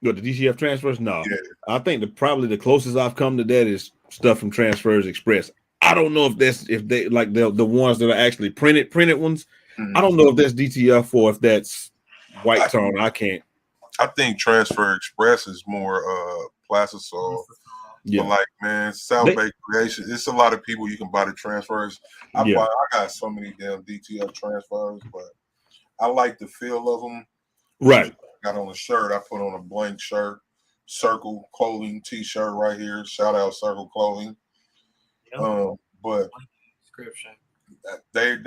What, the DTF transfers? No. Yeah. I think probably the closest I've come to that is stuff from Transfers Express. I don't know if they like the ones that are actually printed ones. I don't know if that's DTF or if that's white tone. I can't. I think Transfer Express is more plastisol. Yeah. But like, man, South Bay Creation, it's a lot of people you can buy the transfers. I got so many damn DTF transfers, but I like the feel of them. Right. I got on a shirt. I put on a blank shirt, Circle Clothing t-shirt right here. Shout out Circle Clothing. But description. They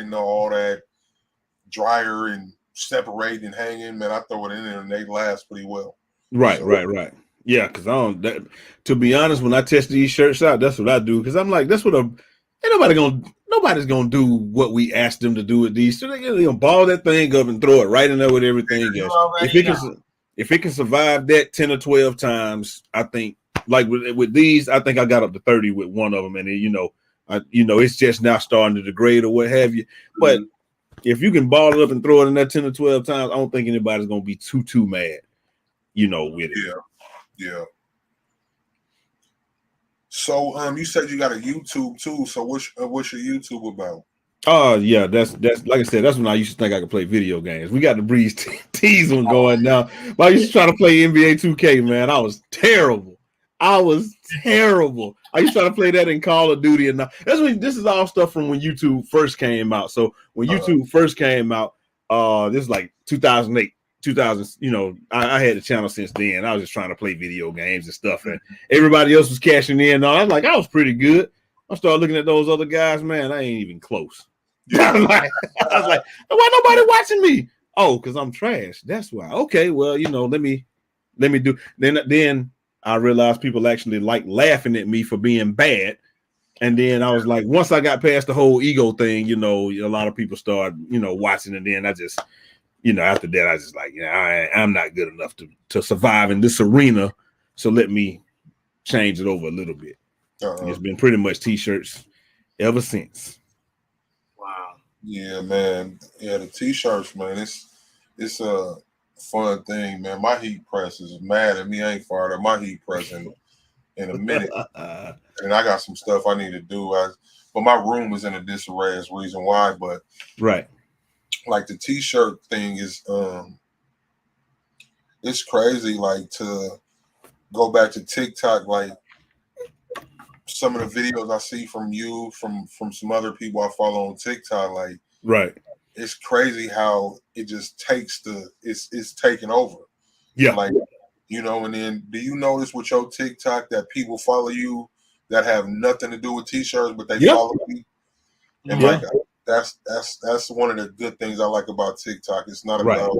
know all that dryer and separate and hanging, man. I throw it in there and they last pretty well. Right. Yeah, because to be honest, when I test these shirts out, that's what I do. Because I'm like, that's what nobody's gonna do what we asked them to do with these. So they're gonna ball that thing up and throw it right in there with everything else. If it can survive that 10 or 12 times, I think like with these, I think I got up to 30 with one of them, and then, it's just now starting to degrade or what have you. But if you can ball it up and throw it in that 10 or 12 times, I don't think anybody's gonna be too mad, with it. Yeah. So you said you got a YouTube too. So what's your YouTube about? Yeah, that's like I said, that's when I used to think I could play video games. We got the Breeze Tees one going now. But I used to try to play NBA 2K, man. I was terrible. I used to try to play that in Call of Duty, and this is all stuff from when YouTube first came out. So when YouTube first came out, this is like 2008, 2000. I had the channel since then. I was just trying to play video games and stuff, and everybody else was cashing in. I was like, I was pretty good. I started looking at those other guys, man. I ain't even close. I was like, why nobody watching me? Oh, because I'm trash. That's why. Okay, well, let me do. Then I realized people actually like laughing at me for being bad. And then I was like, once I got past the whole ego thing, a lot of people started, watching. And then I just, after that, I was just like, I'm not good enough to survive in this arena. So let me change it over a little bit. It's been pretty much t-shirts ever since. Wow. Yeah, man. Yeah, the t-shirts, man. It's a fun thing, man. My heat press is mad at me. I ain't fired up my heat press in in a minute. And I got some stuff I need to do. But my room is in a disarray. Is the reason why. But right, like the t-shirt thing is, it's crazy. Like to go back to TikTok, like some of the videos I see from you, from some other people I follow on TikTok, like right. It's crazy how it just takes it's taking over. Yeah, like and then do you notice with your TikTok that people follow you that have nothing to do with t-shirts, but they follow you? And like that's one of the good things I like about TikTok. It's not about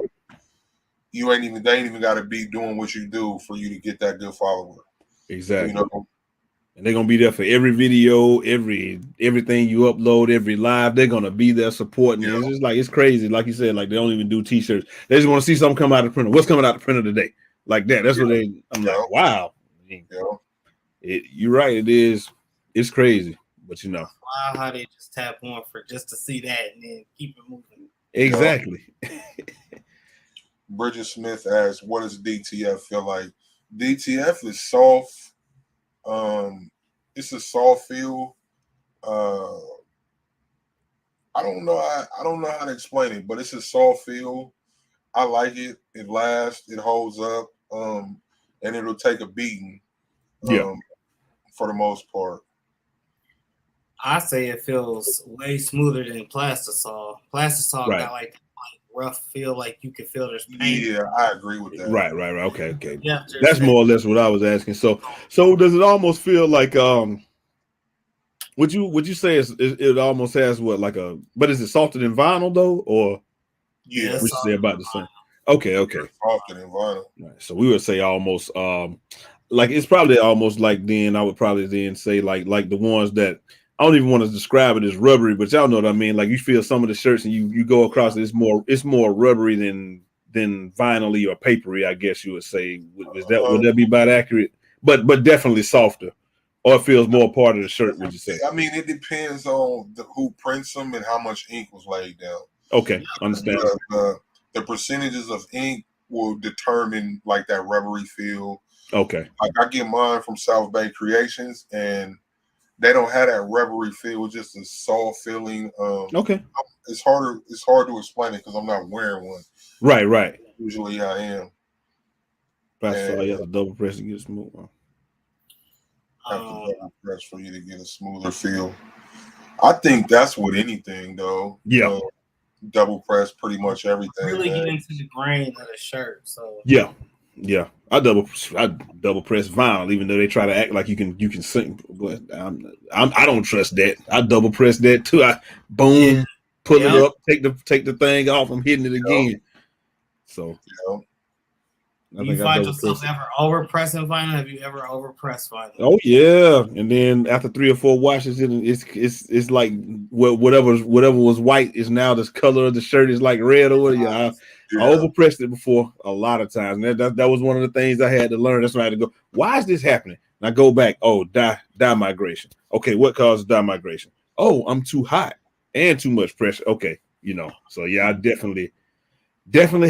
they ain't even got to be doing what you do for you to get that good follower. Exactly. And they're gonna be there for every video, everything you upload, every live. They're gonna be there supporting you. It's just like it's crazy. Like you said, like they don't even do t-shirts. They just want to see something come out of the printer. What's coming out of the printer today? Like that. That's what they. I'm like, wow. You're right. It is. It's crazy, but wow, how they just tap on for just to see that and then keep it moving. Exactly. Bridget Smith asks, "What does DTF feel like?" DTF is soft. It's a soft feel. I don't know. I don't know how to explain it, but it's a soft feel. I like it. It lasts. It holds up. And it'll take a beating. For the most part. I say it feels way smoother than Plastisol. Plastisol got like rough feel, like you can feel there's pain. Yeah, I agree with that. Right. Okay. Yeah, that's more or less what I was asking. So does it almost feel like would you say it almost has what like but is it softer than vinyl though, or would you say about the same? Okay. Softer than vinyl. Right. So we would say almost like it's probably almost like then I would probably then say like the ones that I don't even want to describe it as rubbery, but y'all know what I mean. Like you feel some of the shirts and you go across it's more rubbery than vinyl-y or papery, I guess you would say. Would that be about accurate? But definitely softer, or it feels more part of the shirt. Would you say? I mean, it depends on who prints them and how much ink was laid down. Okay, understand. The percentages of ink will determine like that rubbery feel. Okay, like I get mine from South Bay Creations, and they don't have that rubbery feel. It's just a soft feeling. Okay, it's hard to explain it because I'm not wearing one. Right. Usually I am. That's why you have to double press to get a smooth one. I have to double press for you to get a smoother feel. I think that's with anything though. Yeah. Double press pretty much everything. Really get into the grain of the shirt. So yeah. I double press vinyl, even though they try to act like you can sing. But I don't trust that. I double press that too. I boom, pull it up, take the thing off. I'm hitting it again. So do you find yourself ever over pressing vinyl? Have you ever over pressed vinyl? Oh yeah, and then after 3 or 4 washes, it's like whatever was white is now the color of the shirt is like red or whatever. I overpressed it before a lot of times, and that was one of the things I had to learn. That's why I had to go. Why is this happening? And I go back. Oh, dye migration. Okay, what causes dye migration? Oh, I'm too hot and too much pressure. Okay, So yeah, I definitely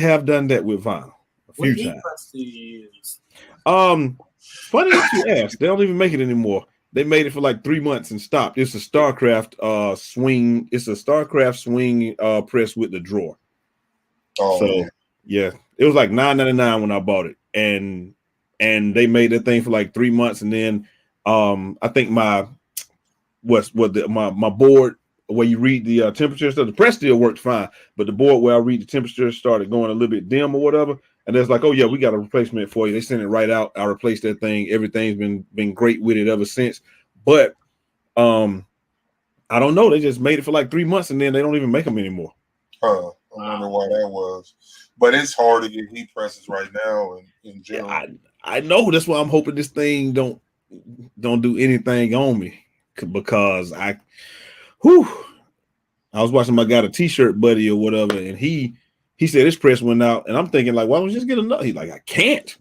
have done that with vinyl. What heat press do you use? Funny that you asked. They don't even make it anymore. They made it for like 3 months and stopped. It's a StarCraft swing. It's a StarCraft swing press with the drawer. Oh, so yeah, it was like $9.99 when I bought it, and they made that thing for like 3 months, and then I think my board where you read the temperature stuff, the press still worked fine, but the board where I read the temperature started going a little bit dim or whatever. And it's like, oh yeah, we got a replacement for you. They sent it right out. I replaced that thing. Everything's been great with it ever since. But I don't know. They just made it for like 3 months and then they don't even make them anymore. I wonder why that was. But it's hard to get heat presses right now in general. Yeah, I know. That's why I'm hoping this thing don't do anything on me, because I was watching my guy, a t-shirt buddy or whatever, and he said his press went out, and I'm thinking like, why don't you just get another? He's like, I can't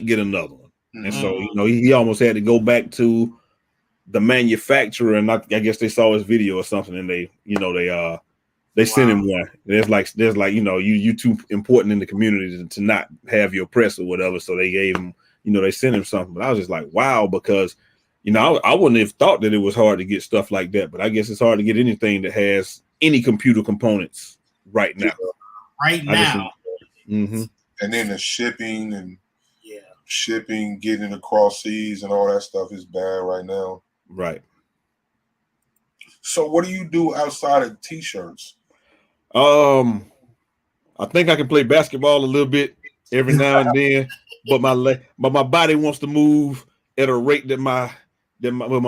get another one. Mm-hmm. And so he almost had to go back to the manufacturer, and I guess they saw his video or something, and they sent him one. There's like you too important in the community to not have your press or whatever, so they gave him they sent him something. But I was just like, wow, because I wouldn't have thought that it was hard to get stuff like that, but I guess it's hard to get anything that has any computer components right now. And then the shipping and getting across seas and all that stuff is bad right now. Right. So what do you do outside of t-shirts? I think I can play basketball a little bit every now and then, but my body wants to move at a rate that my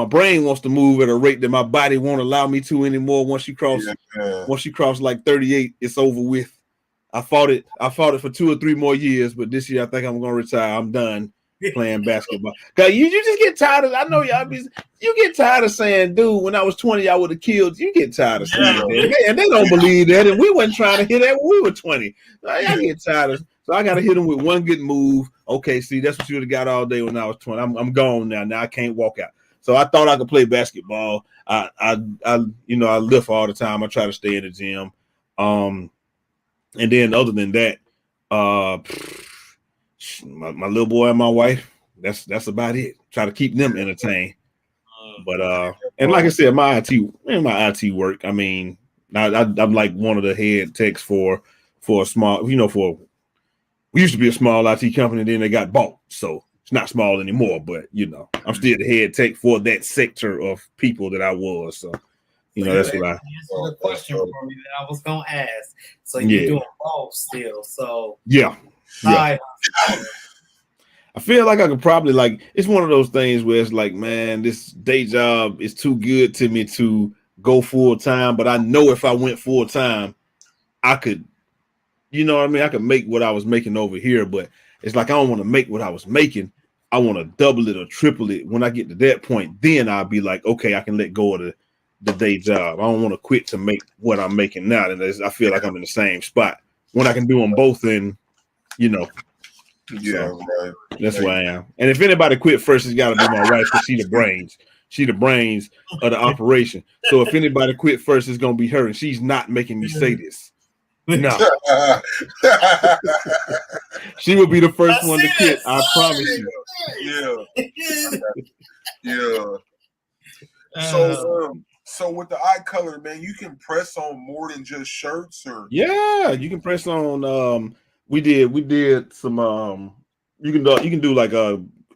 brain wants to move at a rate that my body won't allow me to anymore. Once you cross like 38, it's over with. I fought it for 2 or 3 more years, but this year I think I'm gonna retire. I'm done playing basketball. Cause you just get tired of. I know you get tired of saying, dude, when I was 20, I would have killed. You get tired of saying that, and they don't believe that. And we wasn't trying to hit that when we were 20. I get tired of. So I got to hit them with one good move. Okay, see, that's what you would have got all day when I was 20. I'm gone now. Now I can't walk out. So I thought I could play basketball. I lift all the time. I try to stay in the gym. And then other than that, my little boy and my wife, that's about it. Try to keep them entertained. But and like I said, my IT work. I mean, I'm like one of the head techs for a small, we used to be a small IT company, then they got bought. So it's not small anymore, but I'm still the head tech for that sector of people that I was. So that's what I answered the question for me that I was gonna ask. So you're doing both still. So yeah. I feel like I could probably it's one of those things where it's like, man, this day job is too good to me to go full time. But I know if I went full time, I could, I could make what I was making over here. But it's like I don't want to make what I was making. I want to double it or triple it. When I get to that point, then I'll be like, okay, I can let go of the day job. I don't want to quit to make what I'm making now. And I feel like I'm in the same spot when I can do them both. And right. That's where I am. And if anybody quit first, it's got to be my wife because she the brains. She the brains of the operation. So if anybody quit first, it's gonna be her, and she's not making me say this. No, she will be the first one to quit. I promise you. Yeah. So with the eye color, man, you can press on more than just shirts, or you can press on. We did some. You can do like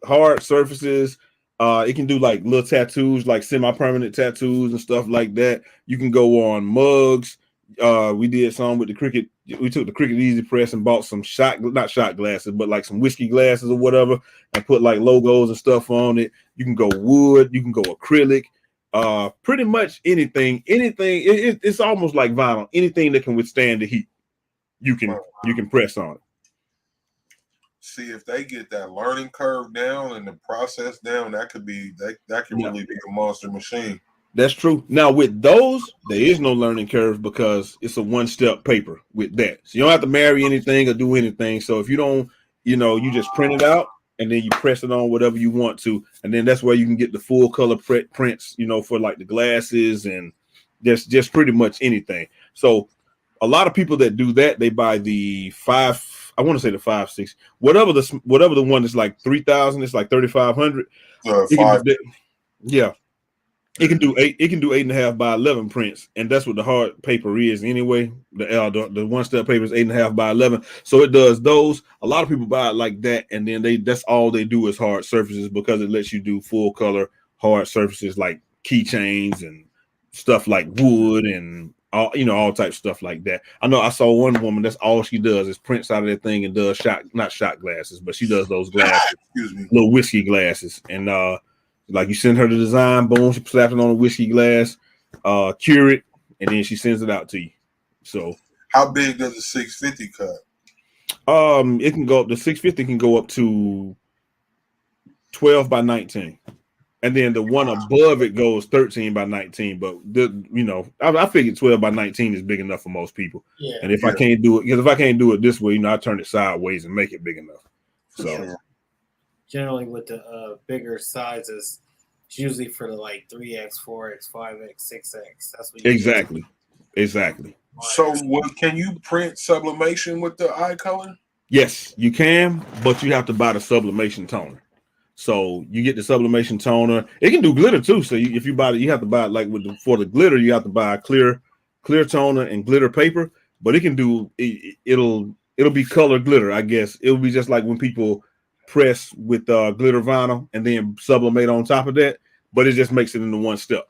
hard surfaces. It can do like little tattoos, like semi-permanent tattoos and stuff like that. You can go on mugs. We did some with the Cricket. We took the Cricket Easy Press and bought some not shot glasses, but like some whiskey glasses or whatever, and put like logos and stuff on it. You can go wood. You can go acrylic. Pretty much anything. It's almost like vinyl. Anything that can withstand the heat, you can press on it. See, if they get that learning curve down and the process down, that could be that can really be a monster machine. That's true. Now with those, there is no learning curve because it's a one-step paper with that. So you don't have to marry anything or do anything. So if you don't, you just print it out and then you press it on whatever you want to, and then that's where you can get the full color prints, for like the glasses and just pretty much anything. So a lot of people that do that, they buy the 5.6, whatever the one is like 3,000, it's like 3,500. It can do 8.5 by 11 prints, and that's what the hard paper is anyway. The one-step paper is 8.5 by 11, so it does those. A lot of people buy it like that, and then that's all they do is hard surfaces because it lets you do full color hard surfaces like keychains and stuff like wood and all types of stuff like that. I know I saw one woman that's all she does is prints out of that thing and does not shot glasses, but she does those glasses, little whiskey glasses, and like you send her the design, boom, she slaps it on a whiskey glass, cure it, and then she sends it out to you. So how big does a 650 cut? It can go up. The 650 can go up to 12 by 19. And then the one above it goes 13 by 19. But I figured 12 by 19 is big enough for most people. Yeah. And if I can't do it this way, I turn it sideways and make it big enough. So generally with the bigger sizes, it's usually for the like 3X, 4X, 5X, 6X. That's what exactly. So can you print sublimation with the eye color? Yes, you can, but you have to buy the sublimation toner. So you get the sublimation toner. It can do glitter too. So if you buy it, you have to buy it like for the glitter. You have to buy a clear toner and glitter paper. But it can do it'll be color glitter. I guess it'll be just like when people press with glitter vinyl and then sublimate on top of that. But it just makes it into one step.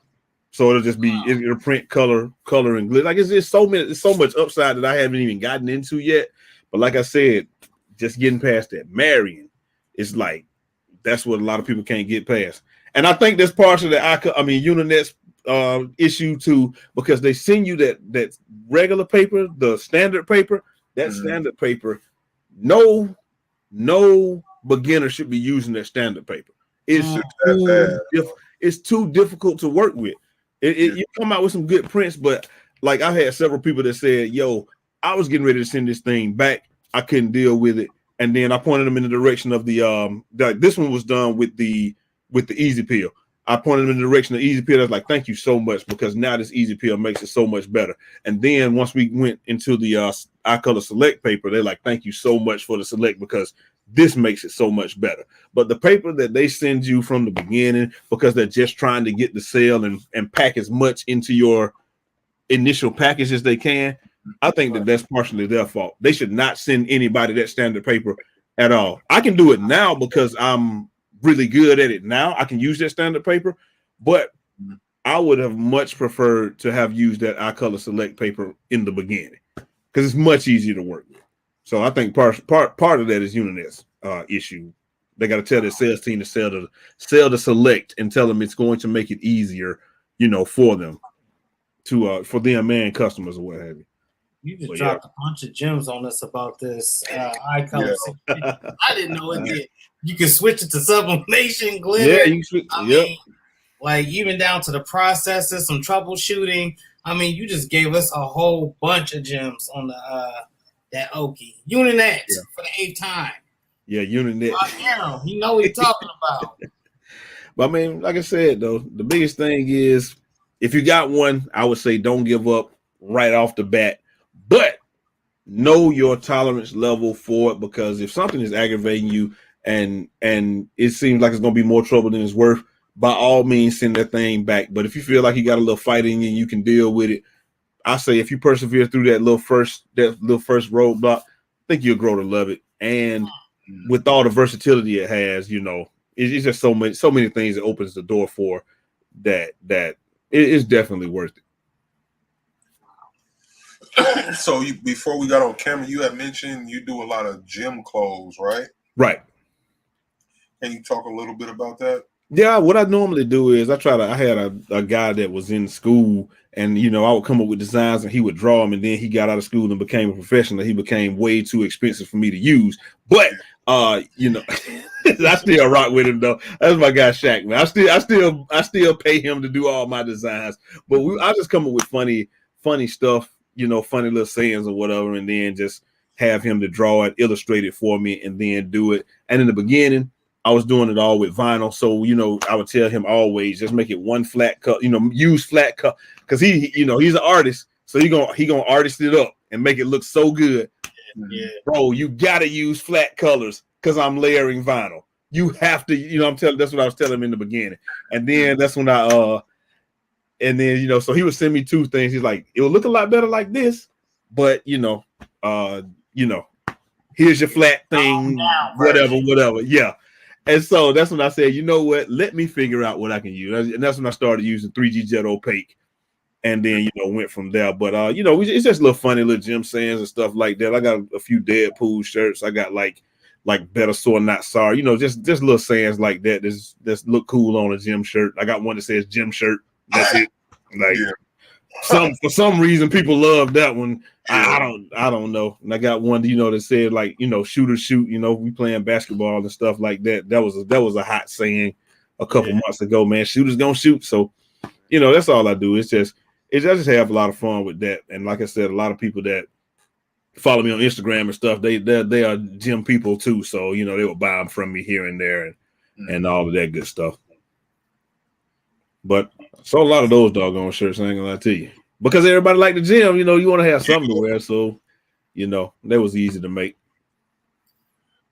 So it'll just be it'll print color and glitter. Like it's so much upside that I haven't even gotten into yet. But like I said, just getting past that marrying, it's like that's what a lot of people can't get past. And I think that's partially Unionet's issue too, because they send you that regular paper, the standard paper, that standard paper. No beginner should be using that standard paper. It's too difficult to work with. You come out with some good prints, but like I had several people that said, yo, I was getting ready to send this thing back. I couldn't deal with it. And then I pointed them in the direction of this one was done with the Easy Peel. I pointed them in the direction of Easy Peel. I was like, thank you so much, because now this Easy Peel makes it so much better. And then once we went into the iColor Select paper, they're like, thank you so much for the Select, because this makes it so much better. But the paper that they send you from the beginning, because they're just trying to get the sale and pack as much into your initial package as they can, I think that's partially their fault. They should not send anybody that standard paper at all. I can do it now because I'm really good at it now. I can use that standard paper, but I would have much preferred to have used that iColor Select paper in the beginning, because it's much easier to work with. So I think part of that is Unionet's issue. They got to tell their sales team to sell the Select and tell them it's going to make it easier, for them for them and customers or what have you. You just dropped a bunch of gems on us about this iColor. Yeah. I didn't know it did. You can switch it to sublimation, glitter. Yeah, you can mean, like even down to the processes, some troubleshooting. I mean, you just gave us a whole bunch of gems on the that Okie. Unionet for the 8th time. Yeah, Unionet. You know what he's talking about. But I mean, like I said, though, the biggest thing is if you got one, I would say don't give up right off the bat. But know your tolerance level for it, because if something is aggravating you and it seems like it's going to be more trouble than it's worth, by all means, send that thing back. But if you feel like you got a little fight in you and you can deal with it, I say if you persevere through that little first roadblock, I think you'll grow to love it. And with all the versatility it has, it's just so many things it opens the door for that it's definitely worth it. So before we got on camera, you had mentioned you do a lot of gym clothes, right? Right. Can you talk a little bit about that? Yeah, what I normally do is I had a guy that was in school, and I would come up with designs and he would draw them, and then he got out of school and became a professional. He became way too expensive for me to use. But I still rock with him though. That's my guy Shaq, man. I still pay him to do all my designs. But I just come up with funny stuff. Funny little sayings or whatever, and then just have him to draw it, illustrate it for me, and then do it. And in the beginning, I was doing it all with vinyl. So, I would tell him always just make it one flat cut, use flat cut, because he's an artist. So he gonna artist it up and make it look so good. Yeah. Bro, you gotta use flat colors because I'm layering vinyl. You have to, that's what I was telling him in the beginning. And then that's when so he would send me 2 things. He's like, it will look a lot better like this, but here's your flat thing, whatever. Yeah. And so that's when I said, you know what? Let me figure out what I can use. And that's when I started using 3G Jet Opaque, and then went from there. But it's just little funny little gym sayings and stuff like that. I got a few Deadpool shirts. I got like better sore, not sorry. Just little sayings like that. That's look cool on a gym shirt. I got one that says gym shirt. That's it. For some reason people love that one. I don't know. And I got one that said shooters shoot. We playing basketball and stuff like that. That was a hot saying a couple months ago, man. Shooters gonna shoot. So that's all I do. I just have a lot of fun with that. And like I said, a lot of people that follow me on Instagram and stuff, they are gym people too. So they will buy them from me here and there and all of that good stuff. But I saw a lot of those doggone shirts, I ain't gonna lie to you. Because everybody like the gym, you want to have something to wear. So, that was easy to make.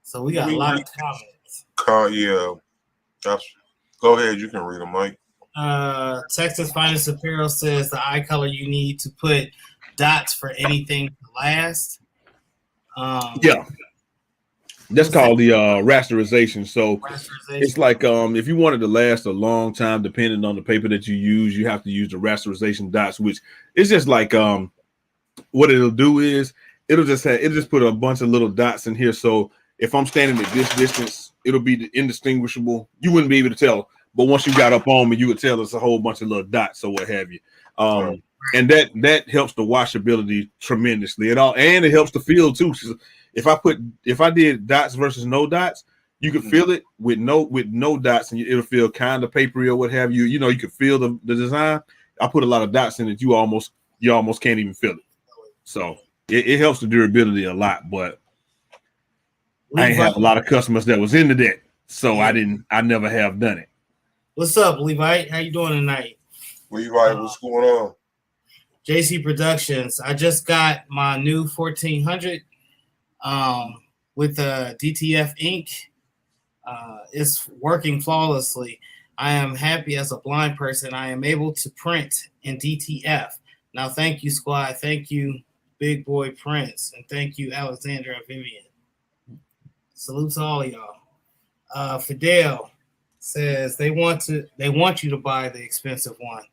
So we got a lot of comments. Yeah. Go ahead. You can read them, Mike. Texas Finest Apparel says the eye color you need to put dots for anything to last. Yeah. That's called the rasterization. So it's like if you wanted to last a long time, depending on the paper that you use, you have to use the rasterization dots, which is just like what it'll do is it'll just put a bunch of little dots in here. So if I'm standing at this distance, it'll be indistinguishable. You wouldn't be able to tell. But once you got up on me, you would tell it's a whole bunch of little dots or what have you. And that helps the washability tremendously. And it helps the feel too. If I did dots versus no dots, you could feel it with no dots, and it'll feel kind of papery or what have you. You know, you could feel the design. I put a lot of dots in it. You almost can't even feel it. So it helps the durability a lot. But I ain't have a lot of customers that was into that, so I never have done it. What's up, Levi? How you doing tonight? Levi, what's going on? JC Productions. I just got my new 1400 with the DTF ink. It's working flawlessly. I am happy as a blind person. I am able to print in DTF. Now, thank you, squad. Thank you, Big Boy Prince. And thank you, Alexandra and Vivian. Salute to all of y'all. Fidel says they want you to buy the expensive one.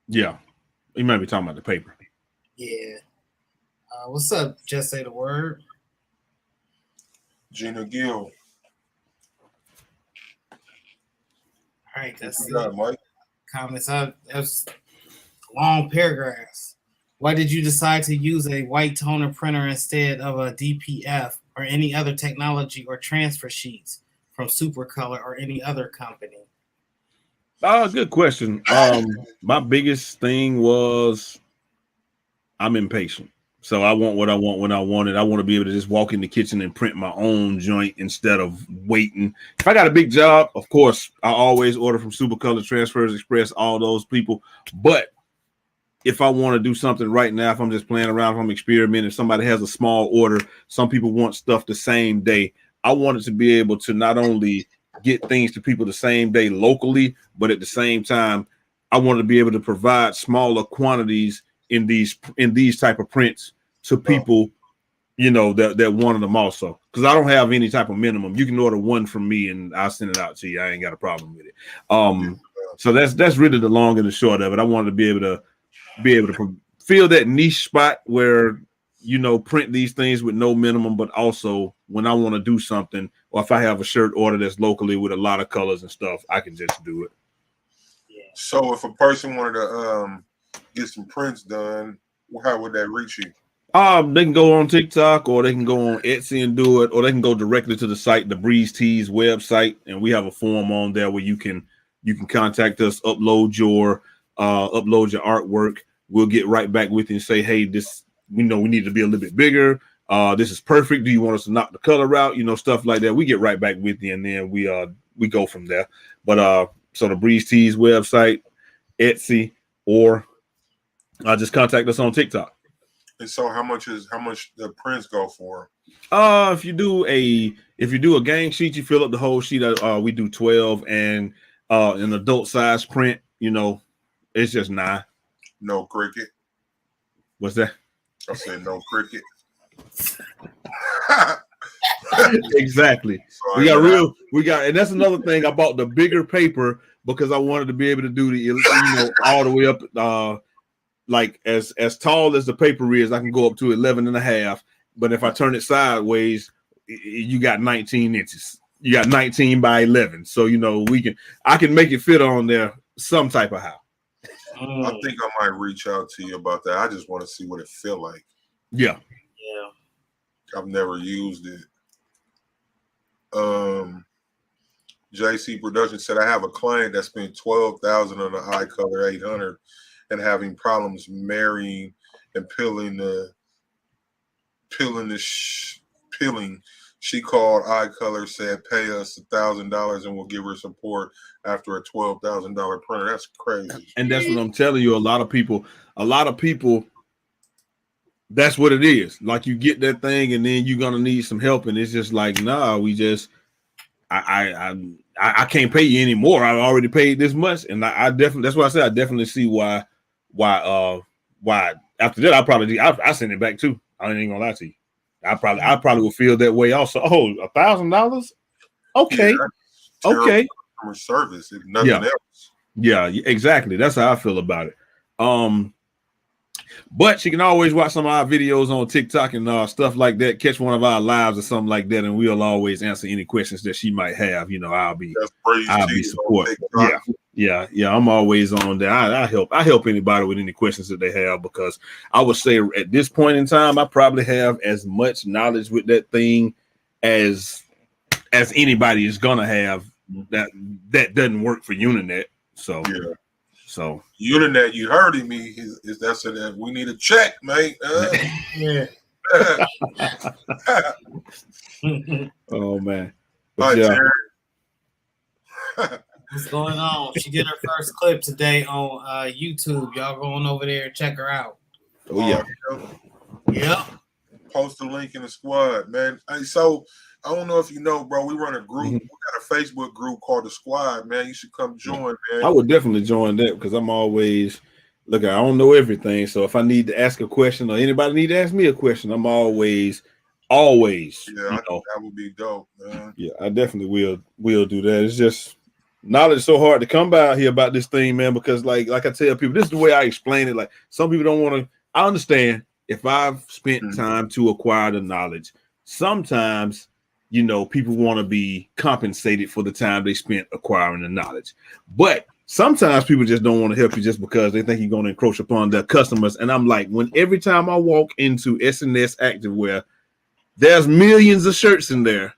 Yeah. You might be talking about the paper. Yeah. What's up? Just say the word. Gina Gill. All right, that's it. Mike. Comments. That's long paragraphs. Why did you decide to use a white toner printer instead of a DPF or any other technology or transfer sheets from Supercolor or any other company? Good question. My biggest thing was I'm impatient. So I want what I want when I want it. I want to be able to just walk in the kitchen and print my own joint instead of waiting. If I got a big job, of course, I always order from Supercolor, Transfers Express, all those people. But if I want to do something right now, if I'm just playing around, if I'm experimenting, if somebody has a small order, some people want stuff the same day. I wanted to be able to not only get things to people the same day locally, but at the same time, I wanted to be able to provide smaller quantities in these type of prints to people, you know, that wanted them also. Because I don't have any type of minimum. You can order one from me and I'll send it out to you. I ain't got a problem with it. So that's really the long and the short of it. I wanted to be able to fill that niche spot where, you know, print these things with no minimum, but also when I want to do something, or if I have a shirt order that's locally with a lot of colors and stuff, I can just do it. Yeah. So if a person wanted to get some prints done, how would that reach you? They can go on TikTok, or they can go on Etsy and do it, or they can go directly to the site, the Breeze Tees website, and we have a form on there where you can contact us, upload your artwork. We'll get right back with you and say, hey, this, we know we need to be a little bit bigger. This is perfect. Do you want us to knock the color out? You know, stuff like that. We get right back with you, and then we go from there. But so the Breeze Tees website, Etsy, or just contact us on TikTok. And so how much the prints go for? If you do a gang sheet, you fill up the whole sheet. We do 12, and an adult size print, you know, it's just 9. No cricket. What's that? I said no cricket. Exactly. We got, and that's another thing. I bought the bigger paper because I wanted to be able to do the, you know, all the way up, like as tall as the paper is, I can go up to 11.5. But if I turn it sideways, you got 19 inches. You got 19 by 11. So, you know, I can make it fit on there some type of how. I think I might reach out to you about that. I just want to see what it feel like. Yeah. I've never used it. JC Production said, I have a client that spent $12,000 on the Eye Color 800 and having problems marrying and peeling. She called Eye Color, said pay us $1,000 and we'll give her support after a $12,000 printer. That's crazy. And that's what I'm telling you. A lot of people That's what it is. Like you get that thing, and then you're gonna need some help, and it's just like, nah, we just, I can't pay you anymore. I already paid this much, and I definitely, that's why I said I definitely see why after that I send it back too. I ain't gonna lie to you. I probably will feel that way also. Oh, $1,000? Okay, yeah, okay. Customer service, if nothing else. Yeah, exactly. That's how I feel about it. But she can always watch some of our videos on TikTok and stuff like that. Catch one of our lives or something like that, and we'll always answer any questions that she might have. You know, I'll be support. Yeah. I'm always on there. I help anybody with any questions that they have, because I would say at this point in time, I probably have as much knowledge with that thing as anybody is gonna have that doesn't work for Uninet. So yeah. So Uninet, you heard me. Is that so that we need a check, mate? Yeah. Oh man. But yeah. What's going on? She did her first clip today on YouTube. Y'all going over there and check her out. Oh yeah. Yep. Post the link in the squad, man. Hey, so I don't know if you know, bro. We run a group. We got a Facebook group called the Squad, man. You should come join, man. I would definitely join that, because I'm always I don't know everything. So if I need to ask a question, or anybody need to ask me a question, I'm always. Yeah, I think that would be dope, man. Yeah, I definitely will do that. It's just knowledge is so hard to come by out here about this thing, man, because like I tell people, this is the way I explain it. Like, some people don't want to. I understand if I've spent time to acquire the knowledge. Sometimes, people want to be compensated for the time they spent acquiring the knowledge. But sometimes people just don't want to help you just because they think you're going to encroach upon their customers. And I'm like, every time I walk into SNS Activewear, there's millions of shirts in there.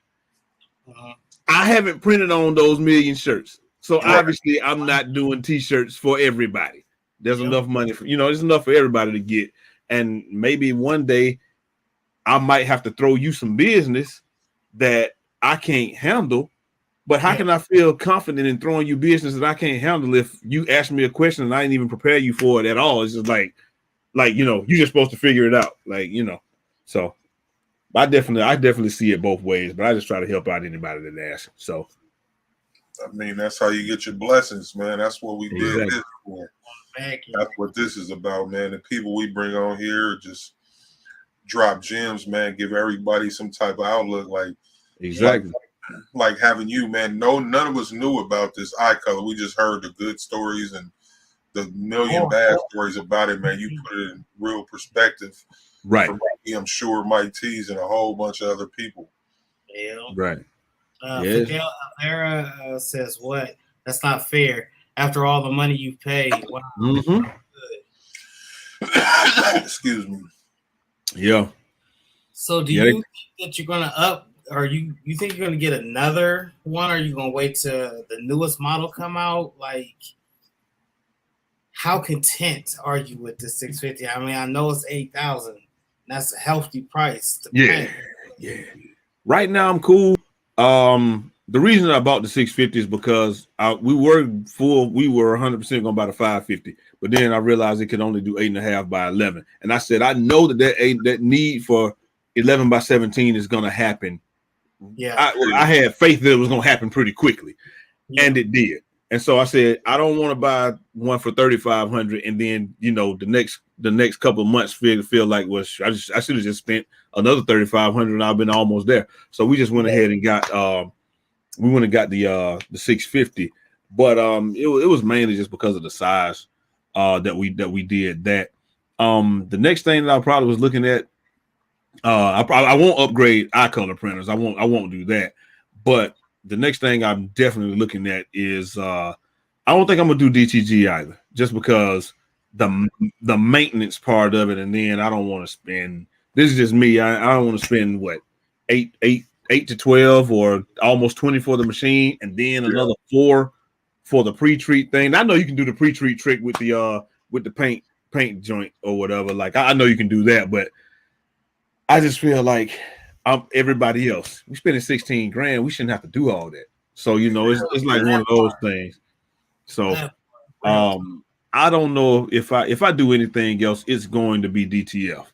I haven't printed on those million shirts. So obviously I'm not doing t-shirts for everybody. There's enough money for, there's enough for everybody to get. And maybe one day I might have to throw you some business that I can't handle. But how can I feel confident in throwing you business that I can't handle if you ask me a question and I didn't even prepare you for it at all? It's just like you're just supposed to figure it out. So I definitely see it both ways, but I just try to help out anybody that asks. So, I mean, that's how you get your blessings, man. That's what we did this for. That's what this is about, man. The people we bring on here just drop gems, man. Give everybody some type of outlook, like having you, man. None of us knew about this eye color. We just heard the good stories and the million bad stories about it, man. You put it in real perspective. Right. For me, I'm sure Mike T's and a whole bunch of other people. Yeah. Right. Fidel Alvera says, "What? That's not fair. After all the money you paid." Wow. Excuse me. Yeah. So do you think that you're gonna up, or you think you're gonna get another one, or are you gonna wait till the newest model come out? Like, how content are you with the 650? I mean, I know it's 8,000. That's a healthy price to pay. Yeah. Right now I'm cool. The reason I bought the 650 is because we were 100% gonna buy the 550, but then I realized it could only do 8.5 by 11, and I said I know that need for 11 by 17 is gonna happen. Yeah, I had faith that it was gonna happen pretty quickly, and it did. And so I said, I don't want to buy one for $3,500 and then the next couple of months feel like I should have just spent another $3,500 and I've been almost there. So we just went ahead and got the 650, but it was mainly just because of the size that we did that. The next thing that I probably was looking at, I won't upgrade eye color printers. I won't do that, but the next thing I'm definitely looking at is I don't think I'm gonna do DTG either, just because the maintenance part of it, and then I don't want to spend. This is just me. I don't want to spend what 8 to 12 or almost 20 for the machine, and then another 4 for the pre-treat thing. I know you can do the pre-treat trick with the paint joint or whatever. Like I know you can do that, but I just feel like everybody else. We spending $16,000. We shouldn't have to do all that. So it's like one of those things. So I don't know if I do anything else, it's going to be DTF.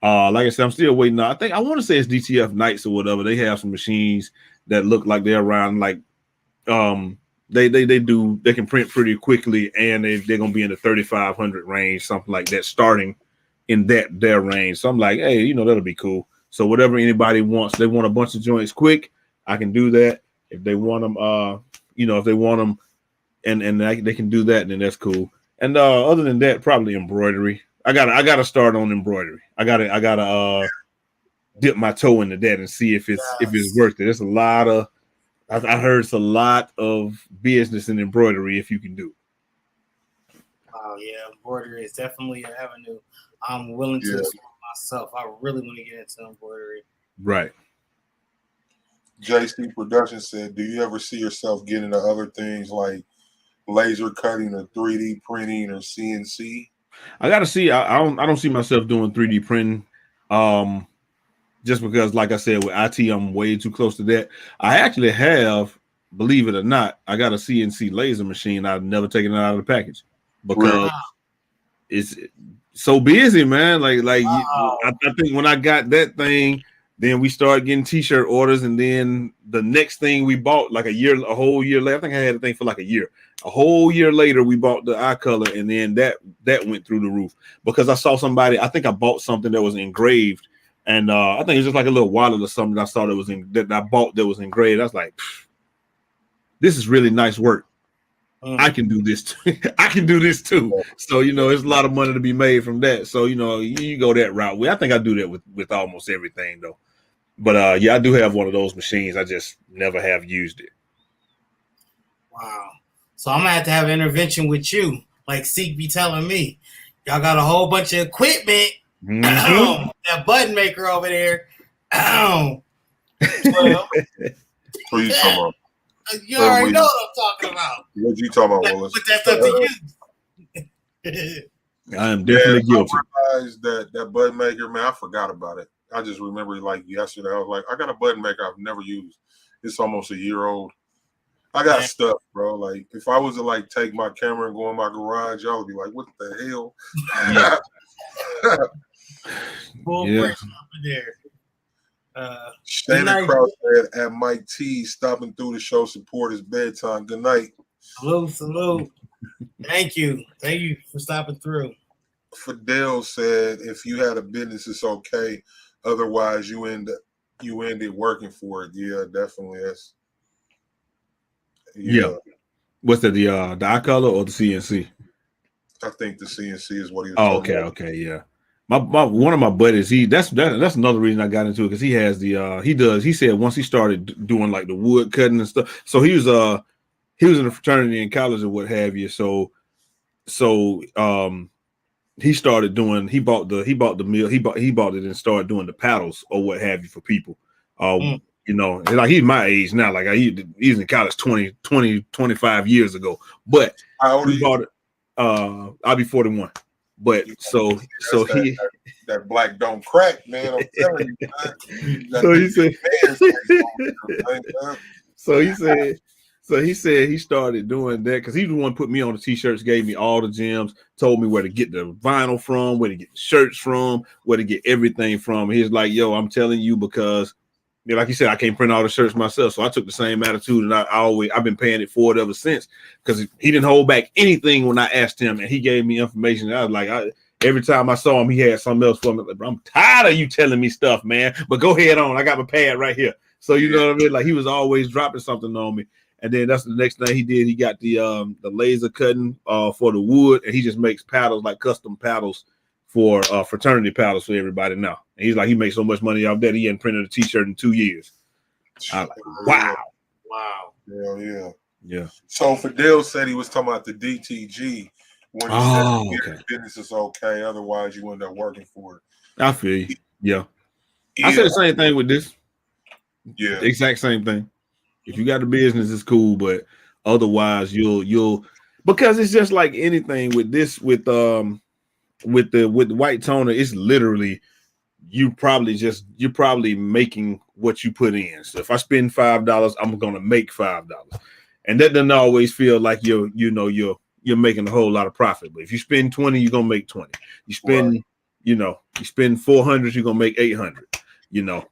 Like I said, I'm still waiting. I think I want to say it's DTF Nights or whatever. They have some machines that look like they're around like they can print pretty quickly, and they're gonna be in the 3,500 range, something like that, starting in their range. So I'm like, hey, that'll be cool. So whatever anybody wants, they want a bunch of joints quick, I can do that. If they want them, if they want them, and they can do that, then that's cool. And other than that, probably embroidery. I gotta start on embroidery. I gotta dip my toe into that and see if it's worth it. It's a lot of I heard it's a lot of business in embroidery if you can do it. Oh yeah, embroidery is definitely an avenue I'm willing to explore myself. I really want to get into embroidery. Right. JC Production said, do you ever see yourself getting into other things like laser cutting or 3D printing or CNC? I gotta see. I don't see myself doing 3D printing. Just because, like I said, with IT, I'm way too close to that. I actually have, believe it or not, I got a CNC laser machine. I've never taken it out of the package because it's so busy, man. I think when I got that thing, then we started getting T-shirt orders, and then the next thing we bought, like a whole year later. I think I had the thing for like a year. A whole year later, we bought the eye color, and then that went through the roof because I saw somebody. I think I bought something that was engraved. And I think it's just like a little wallet or something that I saw that I bought that was engraved. I was like, this is really nice work. I can do this too. I can do this too. So, there's a lot of money to be made from that. So, you go that route. I think I do that with almost everything though. But I do have one of those machines. I just never have used it. Wow. So I'm gonna have to have an intervention with you. Like Seek be telling me, y'all got a whole bunch of equipment. Mm-hmm. That button maker over there. Well, what are you talking about? You already know what I'm talking about. What you talking about, Willis? Put that stuff to use. I am definitely guilty. I realized that button maker, man, I forgot about it. I just remember like yesterday. I was like, I got a button maker I've never used. It's almost a year old. I got stuff, bro. Like if I was to like take my camera and go in my garage, y'all would be like, what the hell? Full break over there. Shannon Kraus said at Mike T stopping through the show support his bedtime. Good night. Salute. Thank you for stopping through. Fidel said if you had a business, it's okay. Otherwise, you ended working for it. Yeah, definitely. Yeah. What's that? The eye color or the CNC? I think the CNC is what he was talking about. Okay, yeah. My one of my buddies, that's another reason I got into it because he has he said once he started doing like the wood cutting and stuff. So he was in a fraternity in college or what have you. So he started doing he bought the mill, he bought it and started doing the paddles or what have you for people. Like he's my age now, like he's in college 25 years ago. But how old are you? Bought it. I'll be 41. But so that black don't crack, man. I'm telling you. So he said he started doing that because he was the one put me on the t-shirts, gave me all the gems, told me where to get the vinyl from, where to get the shirts from, where to get everything from. He was like, yo, I'm telling you because like you said, I can't print all the shirts myself. So I took the same attitude and I've been paying it forward ever since because he didn't hold back anything when I asked him and he gave me information. And I was like, every time I saw him, he had something else for me. Like, I'm tired of you telling me stuff, man, but go ahead on. I got my pad right here. So you know what I mean? Like he was always dropping something on me. And then that's the next thing he did. He got the laser cutting for the wood and he just makes paddles, like custom paddles for fraternity paddles for everybody now. And he's like, he makes so much money off that he hadn't printed a t-shirt in 2 years. I'm like, wow. Yeah. So Fidel said he was talking about the DTG when he said business is okay, otherwise you end up working for it. I feel you. Yeah. I said the same thing with this. Yeah. The exact same thing. If you got a business, it's cool, but otherwise you'll because it's just like anything with this with the white toner, it's literally you're probably making what you put in. So if I spend $5, I'm gonna make $5, and that doesn't always feel like you're making a whole lot of profit. But if you spend 20, you're gonna make 20. You spend you know, you spend 400, you're gonna make 800, you know,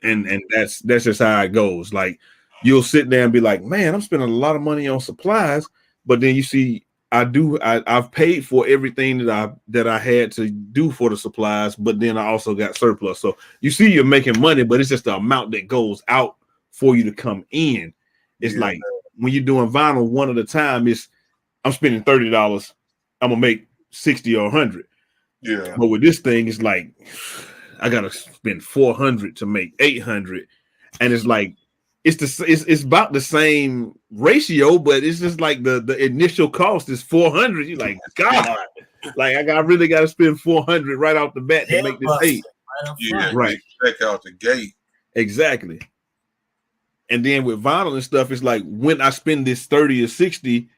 and that's just how it goes. Like you'll sit there and be like, man, I'm spending a lot of money on supplies, but then you see I've paid for everything that I had to do for the supplies, but then I also got surplus. So you see you're making money, but it's just the amount that goes out for you to come in. It's like when you're doing vinyl one at a time, I'm spending $30, I'm gonna make 60 or 100. Yeah. But with this thing, it's like I gotta spend 400 to make 800, and it's like it's about the same ratio, but it's just like the initial cost is 400. You're like, God, like I really got to spend 400 right off the bat to make this 8. Right. Check out the gate. Exactly. And then with vinyl and stuff, it's like when I spend this 30 or 60,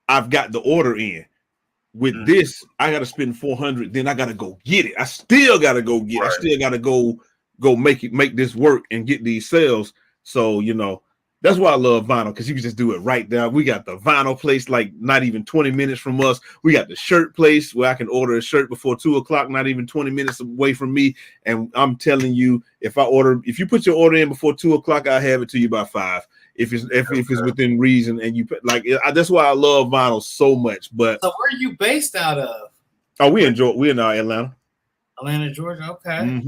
I've got the order in. With this, I got to spend 400. Then I got to go get it. I still got to go get it. I still got to go make this work and get these sales. So, you know, that's why I love vinyl, because you can just do it right there. We got the vinyl place, like not even 20 minutes from us. We got the shirt place where I can order a shirt before 2:00, not even 20 minutes away from me. And I'm telling you, if you put your order in before 2:00, I'll have it to you by 5. If it's within reason, and you like, that's why I love vinyl so much. But so where are you based out of? Oh, we're in Atlanta. Atlanta, Georgia. Okay.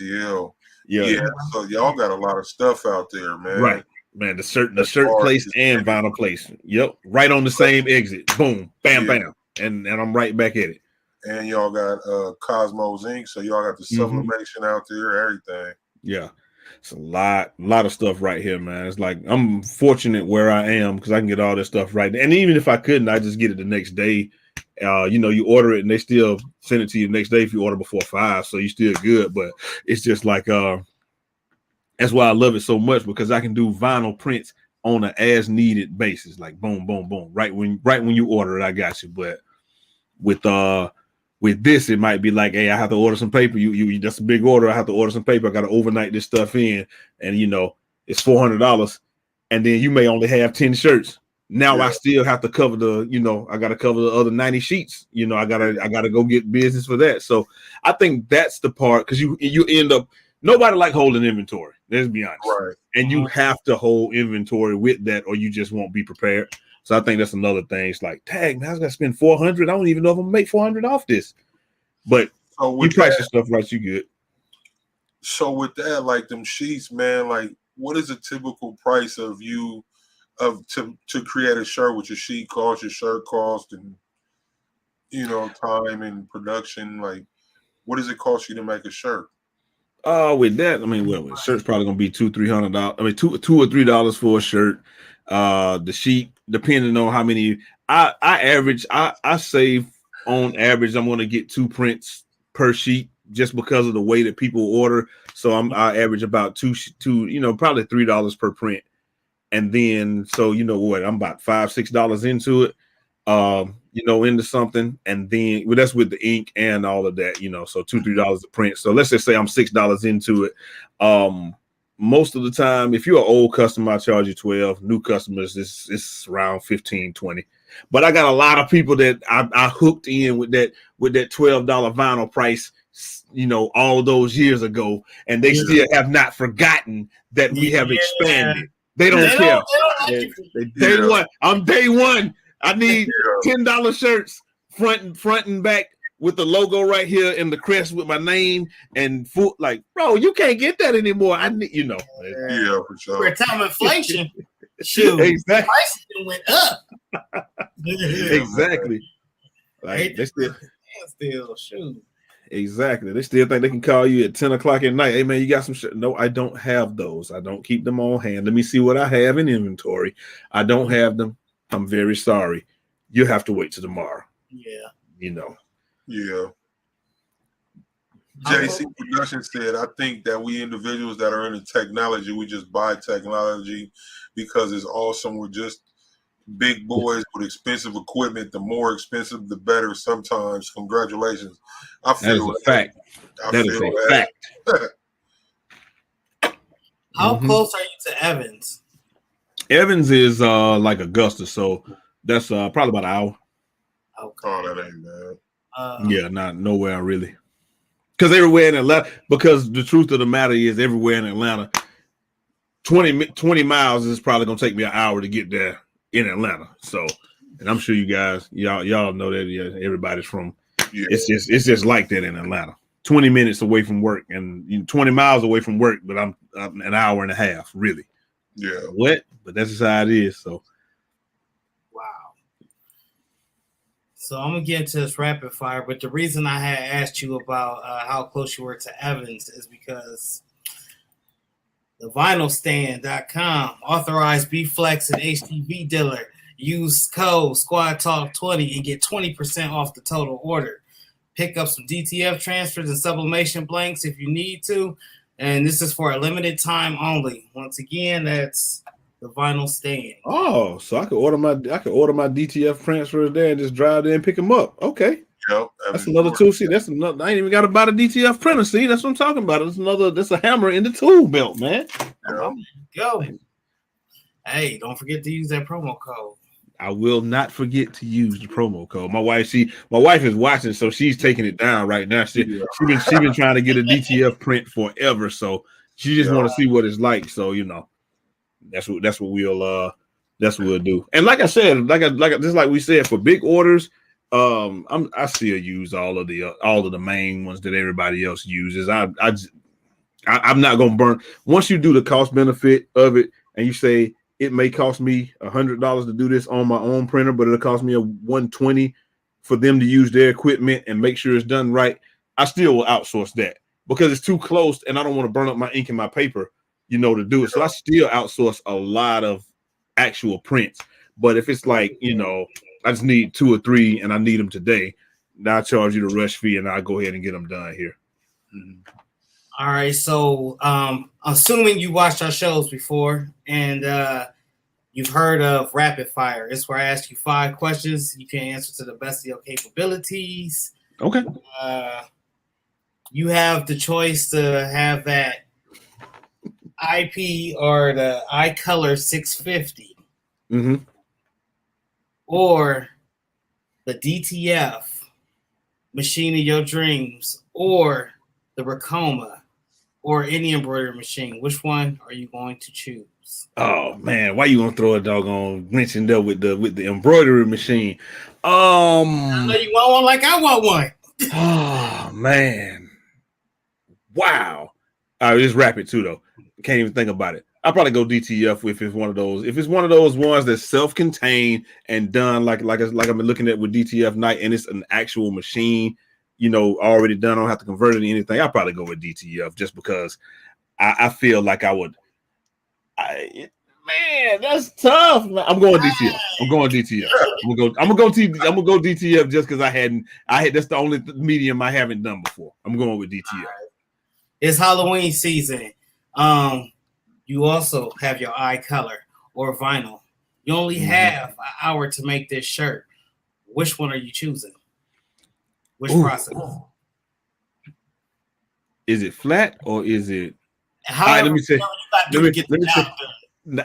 ATL. Yeah. So y'all got a lot of stuff out there, man. Right, man. The shirt place and vinyl place. Yep, right on the same exit. Boom, bam, bam, and I'm right back at it. And y'all got Cosmos Inc. So y'all got the sublimation out there, everything. Yeah, it's a lot of stuff right here, man. It's like I'm fortunate where I am because I can get all this stuff right. And even if I couldn't, I just get it the next day. You know, you order it and they still send it to you the next day if you order before 5, so you're still good. But it's just like that's why I love it so much, because I can do vinyl prints on an as needed basis, like boom, boom, boom, right when you order it, I got you. But with this, it might be like, hey, I have to order some paper. You that's a big order. I have to order some paper. I got to overnight this stuff in, and you know it's $400, and then you may only have 10 shirts. Now I still have to cover I got to cover the other 90 sheets. You know, I gotta go get business for that. So I think that's the part, because you end up, nobody like holding inventory. Let's be honest. Right. And you have to hold inventory with that, or you just won't be prepared. So I think that's another thing. It's like, dang, man, I was gonna spend 400. I don't even know if I'm gonna make 400 off this. But you price your stuff right, you good. So with that, like them sheets, man, like what is a typical price of you to create a shirt with your sheet cost, your shirt cost, and time and production? Like, what does it cost you to make a shirt? With that, I mean, well, shirt's probably gonna be $200-$300. I mean, $2 or $3 for a shirt. The sheet, depending on how many I average, I save on average. I'm gonna get 2 prints per sheet just because of the way that people order. So I average about two, probably $3 per print. And then, so I'm about $5-$6 into it, into something. And then, well, that's with the ink and all of that, so $2-$3 a print. So let's just say I'm $6 into it. Most of the time, if you're an old customer, I charge you $12. New customers, it's around $15-$20. But I got a lot of people that I hooked in with that $12 vinyl price, all those years ago, and they still have not forgotten that we have expanded. They don't care. Day one. I'm day one. I need $10 shirts, front and back, with the logo right here and the crest with my name and foot. Like, bro, you can't get that anymore. I need, Yeah, for sure. For time inflation, shoot, exactly. prices went up. Exactly. Like they still shoot. Exactly. They still think they can call you at 10 o'clock at night. Hey man, you got some shit? No, I don't have those. I don't keep them on hand. Let me see what I have in inventory. I don't have them. I'm very sorry. You have to wait till tomorrow. Yeah. Yeah. JC Production said, I think that we individuals that are into technology, we just buy technology because it's awesome. We're just big boys with expensive equipment. The more expensive, the better sometimes. Congratulations. I feel that is a fact. That is a fact. How close are you to Evans? Evans is like Augusta, so that's probably about an hour. Okay. Oh, that ain't bad. Yeah, not nowhere really. Because everywhere in Atlanta, because the truth of the matter is everywhere in Atlanta, 20 miles is probably gonna take me an hour to get there in Atlanta. So, and I'm sure you guys, y'all know that everybody's from. Yeah. It's just like that in Atlanta. 20 minutes away from work and 20 miles away from work, but I'm an hour and a half, really. Yeah. What? But that's just how it is. So. Wow. So I'm gonna get into this rapid fire, but the reason I had asked you about how close you were to Evans is because the vinylstand.com, authorized BFlex and HTV dealer. Use code SquadTalk20 and get 20% off the total order. Pick up some DTF transfers and sublimation blanks if you need to. And this is for a limited time only. Once again, that's the Vinyl Stand. Oh, so I could order my DTF transfers there and just drive there and pick them up. Okay. Yep, that's another tool. See, that's another. I ain't even got to buy the DTF printer. See, that's what I'm talking about. That's a hammer in the tool belt, man. Yep. Go. Hey, don't forget to use that promo code. I will not forget to use the promo code. My wife is watching, so she's taking it down right now. She been trying to get a DTF print forever, so she just want to see what it's like. So that's what we'll do. And like I said, like we said, for big orders. I still use all of the main ones that everybody else uses. I'm not gonna burn. Once you do the cost benefit of it, and you say it may cost me $100 to do this on my own printer, but it'll cost me $120 for them to use their equipment and make sure it's done right. I still will outsource that because it's too close, and I don't want to burn up my ink and my paper, to do it. So I still outsource a lot of actual prints. But if it's like I just need 2 or 3 and I need them today, now I charge you the rush fee and I'll go ahead and get them done here. Mm-hmm. All right. So assuming you watched our shows before and you've heard of rapid fire, it's where I ask you 5 questions. You can answer to the best of your capabilities. Okay. You have the choice to have that IP or the iColor 650. Mm-hmm. Or the DTF machine of your dreams, or the Racoma, or any embroidery machine. Which one are you going to choose? Oh man, why you gonna throw a doggone wrench in there with the embroidery machine? I know you want one like I want one. Oh man, wow! All right, just wrap it too though. Can't even think about it. I'll probably go DTF if it's one of those. If it's one of those ones that's self-contained and done like I've been looking at with DTF Night, and it's an actual machine, already done. I don't have to convert it to anything. I'll probably go with DTF just because I feel like I would. Man, that's tough. Man. I'm going DTF. I'm going DTF. I'm gonna go DTF just because I had that's the only medium I haven't done before. I'm going with DTF. It's Halloween season. You also have your iColor or vinyl. You only have an hour to make this shirt. Which one are you choosing? Which process? Is it flat or is it? Right, let me say.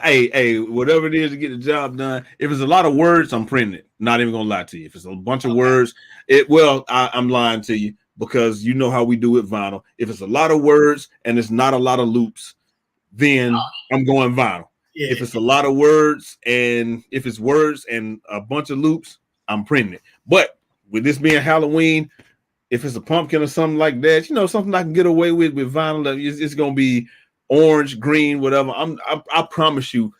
Hey, whatever it is to get the job done. If it's a lot of words, I'm printing it. Not even gonna lie to you. If it's a bunch of words, I'm lying to you because you know how we do with vinyl. If it's a lot of words and it's not a lot of loops, then I'm going vinyl. Yeah. If it's a lot of words and if it's words and a bunch of loops, I'm printing it. But with this being Halloween, if it's a pumpkin or something like that, something I can get away with vinyl, it's gonna be orange, green, whatever. I promise you,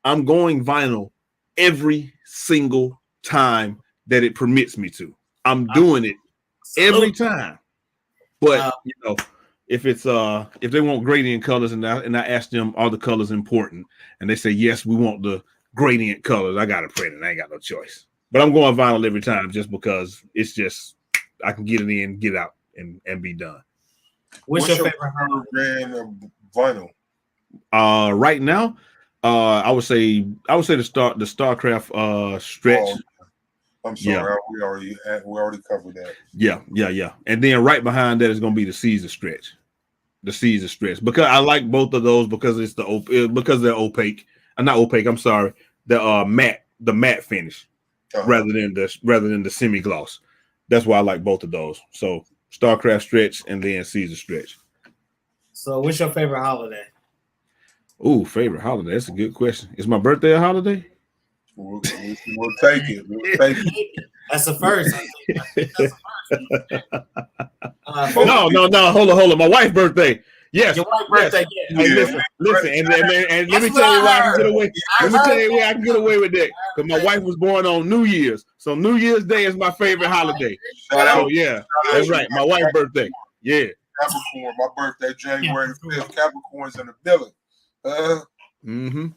I'm going vinyl every single time that it permits me to. I'm doing it every time. But if they want gradient colors and I ask them, are the colors important? And they say, yes, we want the gradient colors. I got to print it. I ain't got no choice. But I'm going vinyl every time just because it's just, I can get it in, get out and be done. What's your favorite brand of vinyl? Right now, I would say the StarCraft stretch. Oh, I'm sorry, we already covered that. Yeah. And then right behind that is going to be the Caesar stretch. The Caesar stretch, because I like both of those because it's because they're opaque. Not opaque. I'm sorry. The matte finish rather than the semi gloss. That's why I like both of those. So StarCraft stretch, and then Caesar stretch. So, what's your favorite holiday? Oh, favorite holiday. That's a good question. Is my birthday a holiday? We'll take it. We'll take it. That's the first. I think that's the first. No. Hold on. My wife's birthday. Yes. Your wife's birthday. Yes. Hey, listen. And let me tell you why I can get away. Let me tell you why I can get away with that. Because my wife was born on New Year's, so New Year's Day is my favorite holiday. So yeah, that's right. My wife's birthday. Yeah. Capricorn. My birthday January 5th. Capricorn's in the building. Mm-hmm.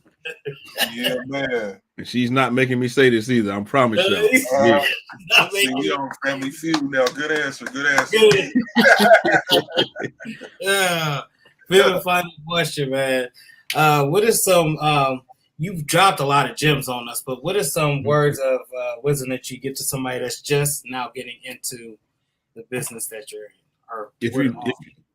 Yeah, man. And she's not making me say this either. I promise you. See, we on Family Feud now. Good answer. Yeah. Really final question, man. What is some? You've dropped a lot of gems on us, but what are some words of wisdom that you give to somebody that's just now getting into the business that you're in?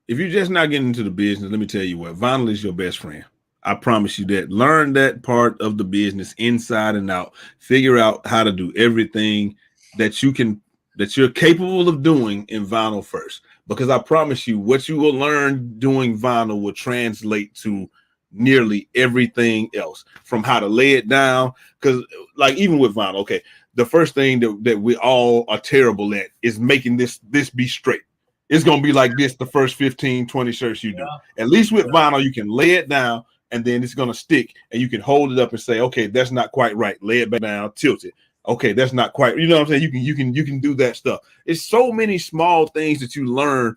If you're just not getting into the business, let me tell you what, vinyl is your best friend. I promise you that. Learn that part of the business inside and out. Figure out how to do everything that you're capable of doing in vinyl first. Because I promise you, what you will learn doing vinyl will translate to nearly everything else, from how to lay it down. Because like even with vinyl, okay, the first thing that we all are terrible at is making this be straight. It's going to be like this the first 15, 20 shirts you do. At least with vinyl, you can lay it down and then it's going to stick and you can hold it up and say, okay, that's not quite right. Lay it back down, tilt it. Okay, that's not quite, you know what I'm saying? You can do that stuff. It's so many small things that you learn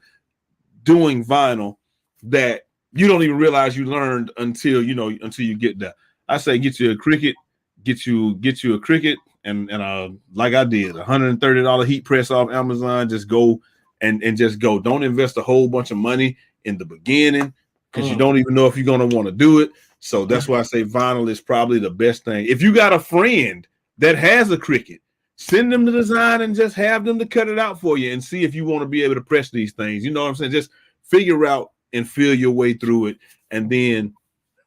doing vinyl that you don't even realize you learned until you get there. I say, get you a Cricut, get you a Cricut and like I did, $130 heat press off Amazon. Just go and just go. Don't invest a whole bunch of money in the beginning because you don't even know if you're going to want to do it. So that's why I say vinyl is probably the best thing. If you got a friend that has a Cricut, send them the design and just have them to cut it out for you and see if you want to be able to press these things. You know what I'm saying? Just figure out and feel your way through it. And then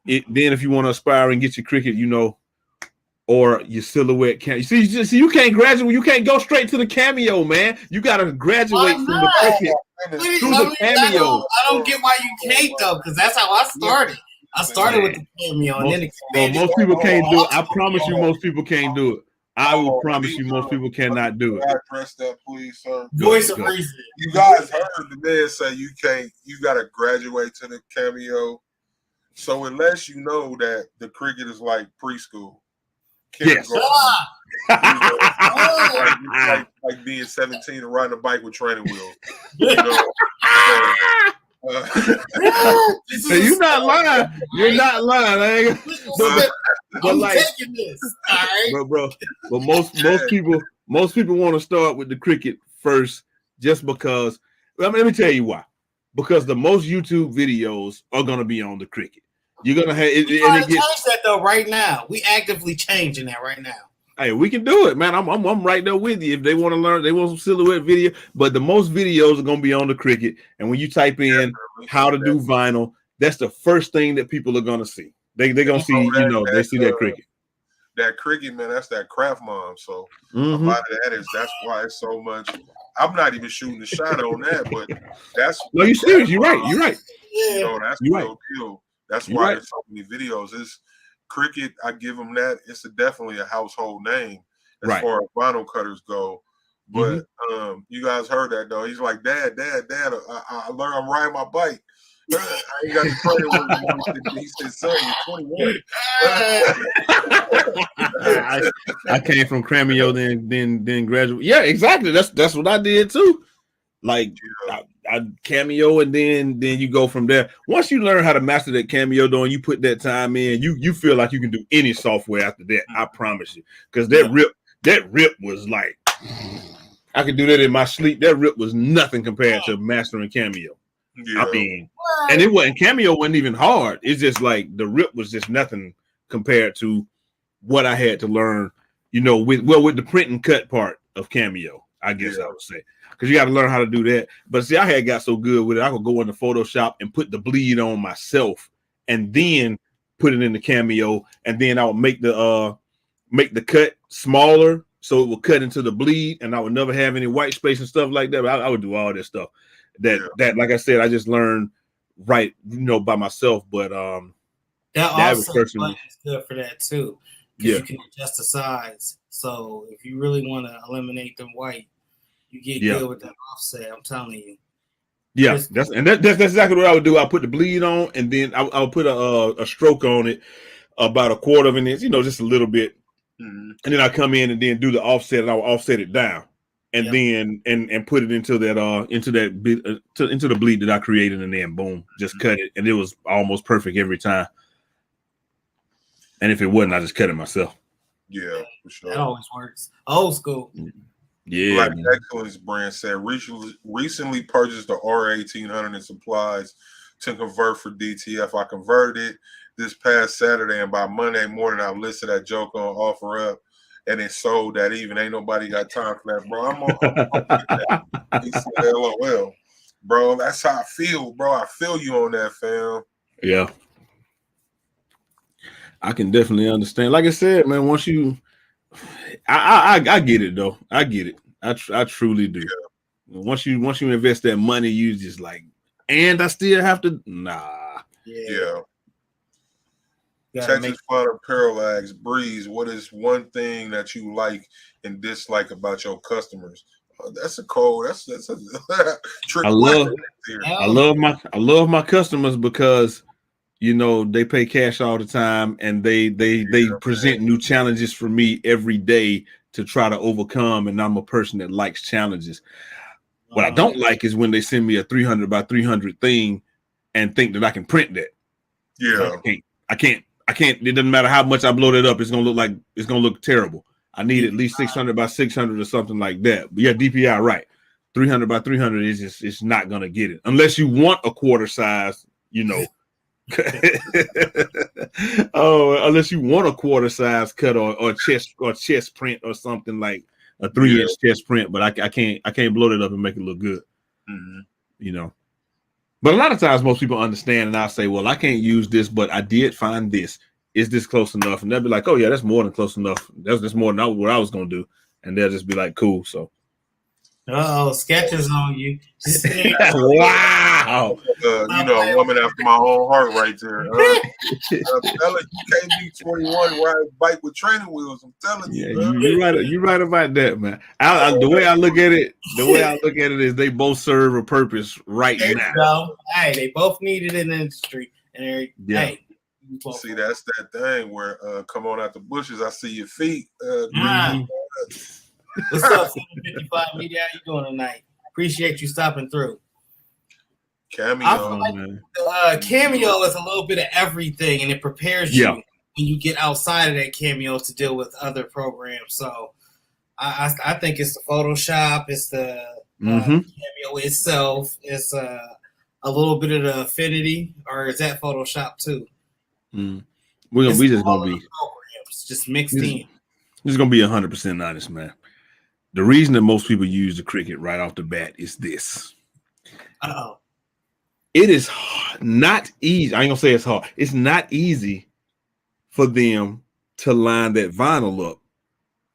if you want to aspire and get your Cricut, or your silhouette can see you can't graduate, you can't go straight to the Cameo, man. You gotta graduate from the Cricut to the Cameo. I don't get why you can't though, because that's how I started. I started with the Cameo and then expanded. Most people can't do it. I promise you most people can't do it. I will promise you most people cannot do it. Press that, please, sir. Voice of reason. You guys heard the man say you gotta graduate to the Cameo. So unless you know that the Cricut is like preschool. Yes. Like being 17 and riding a bike with training wheels. So you're not lying. You're not lying. But like, taking this. All right. But most people want to start with the Cricut first, just because. Let me tell you why. Because the most YouTube videos are gonna be on the Cricut. You're gonna have it. Change that though right now. We actively changing that right now. Hey, we can do it, man. I'm right there with you. If they want to learn, they want some silhouette video. But the most videos are gonna be on the Cricut. And when you type in how to do vinyl, that's the first thing that people are gonna see. They're gonna see, they see that Cricut. That Cricut, man, that's that craft mom. So a lot of that's why it's so much. I'm not even shooting the shot on that, but that's no, you're serious. You're right. That's the real deal. That's why there's so many videos. It's Cricut. I give them that. It's definitely a household name as far as vinyl cutters go. But you guys heard that though. He's like, Dad. I learned. I'm riding my bike. I ain't got the credit with him. He said, "Son, you're 21." I came from Cameo, then graduate. Yeah, exactly. That's what I did too. Like I Cameo, and then you go from there. Once you learn how to master that Cameo, though, and you put that time in, you feel like you can do any software after that. I promise you, because that rip was like, I could do that in my sleep. That rip was nothing compared to mastering Cameo. Yeah. I mean, and it wasn't Cameo wasn't even hard. It's just like the rip was just nothing compared to what I had to learn. With the print and cut part of Cameo, I guess I would say. Because you got to learn how to do that. But see, I had got so good with it, I could go into Photoshop and put the bleed on myself and then put it in the Cameo. And then I would make the cut smaller so it would cut into the bleed, and I would never have any white space and stuff like that. But I would do all this stuff. That like I said, I just learned by myself. But that was personally is good for that too, because you can adjust the size. So if you really want to eliminate them white, you get good with that offset. I'm telling you. Yeah, that's exactly what I would do. I put the bleed on, and then I'll put a stroke on it, about a quarter of an inch, just a little bit, and then I come in and then do the offset, and I'll offset it down, and then and put it into the bleed that I created, and then boom, just cut it, and it was almost perfect every time. And if it wasn't, I just cut it myself. Yeah, for sure. That always works. Old school. Yeah. Black Excellence brand said recently purchased the R1800 in supplies to convert for DTF. I converted it this past Saturday, and by Monday morning I listed that joke on OfferUp, and it sold that even. Ain't nobody got time for that, bro. I'm on he said, LOL. Bro, that's how I feel, bro. I feel you on that, fam. Yeah. I can definitely understand. Like I said, man, once you I get it though. I get it. I truly do. Yeah. Once you invest that money, you just like, and I still have to Yeah. Texas Flutter Parallax Breeze. What is one thing that you like and dislike about your customers? That's a code. That's a trick. I love my customers because they pay cash all the time, and they present new challenges for me every day to try to overcome. And I'm a person that likes challenges. What I don't like is when they send me a 300 by 300 thing and think that I can print that. Yeah, I can't. It doesn't matter how much I blow that up. It's gonna look terrible. I need at least 600 by 600 or something like that. But yeah, DPI, right? 300 by 300 is just, it's not gonna get it unless you want a quarter size. Unless you want a quarter size cut or chest print or something like a 3-inch chest print, but I can't blow it up and make it look good. But a lot of times most people understand, and I'll say, well, I can't use this, but I did find this. Is this close enough? And they'll be like, oh yeah, that's more than close enough. That's more than what I was gonna do. And they'll just be like, cool. So sketches on you. Wow. A woman after my own heart right there. I'm telling you can't be 21 ride a bike with training wheels. I'm telling you. Yeah, you're right about that, man. The way I look at it is they both serve a purpose right now. Hey, they both need it in the industry. And see, that's that thing where come on out the bushes. I see your feet. What's up, 755 Media? How you doing tonight? Appreciate you stopping through. Cameo. Cameo is a little bit of everything, and it prepares you when you get outside of that Cameo to deal with other programs. So I think it's the Photoshop, it's the Cameo itself, it's a little bit of the Affinity, or is that Photoshop too? We just gonna be programs just mixed in. Just gonna be 100% honest, man. The reason that most people use the Cricut right off the bat is this. It is not easy. I ain't gonna say it's hard. It's not easy for them to line that vinyl up.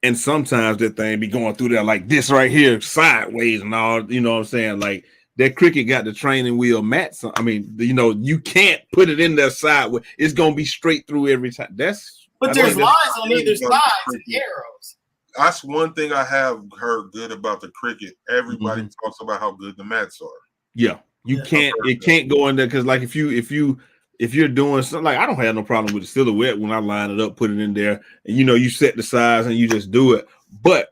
And sometimes that thing be going through there like this right here, sideways and all, you know what I'm saying? Like that Cricut got the training wheel mats. I mean, you can't put it in there sideways. It's gonna be straight through every time. But there's lines on either side and arrows. That's one thing I have heard good about the Cricut. Everybody talks about how good the mats are. Yeah, it can't go in there because like if you're doing something, like I don't have no problem with the silhouette when I line it up, put it in there, and you set the size and you just do it. But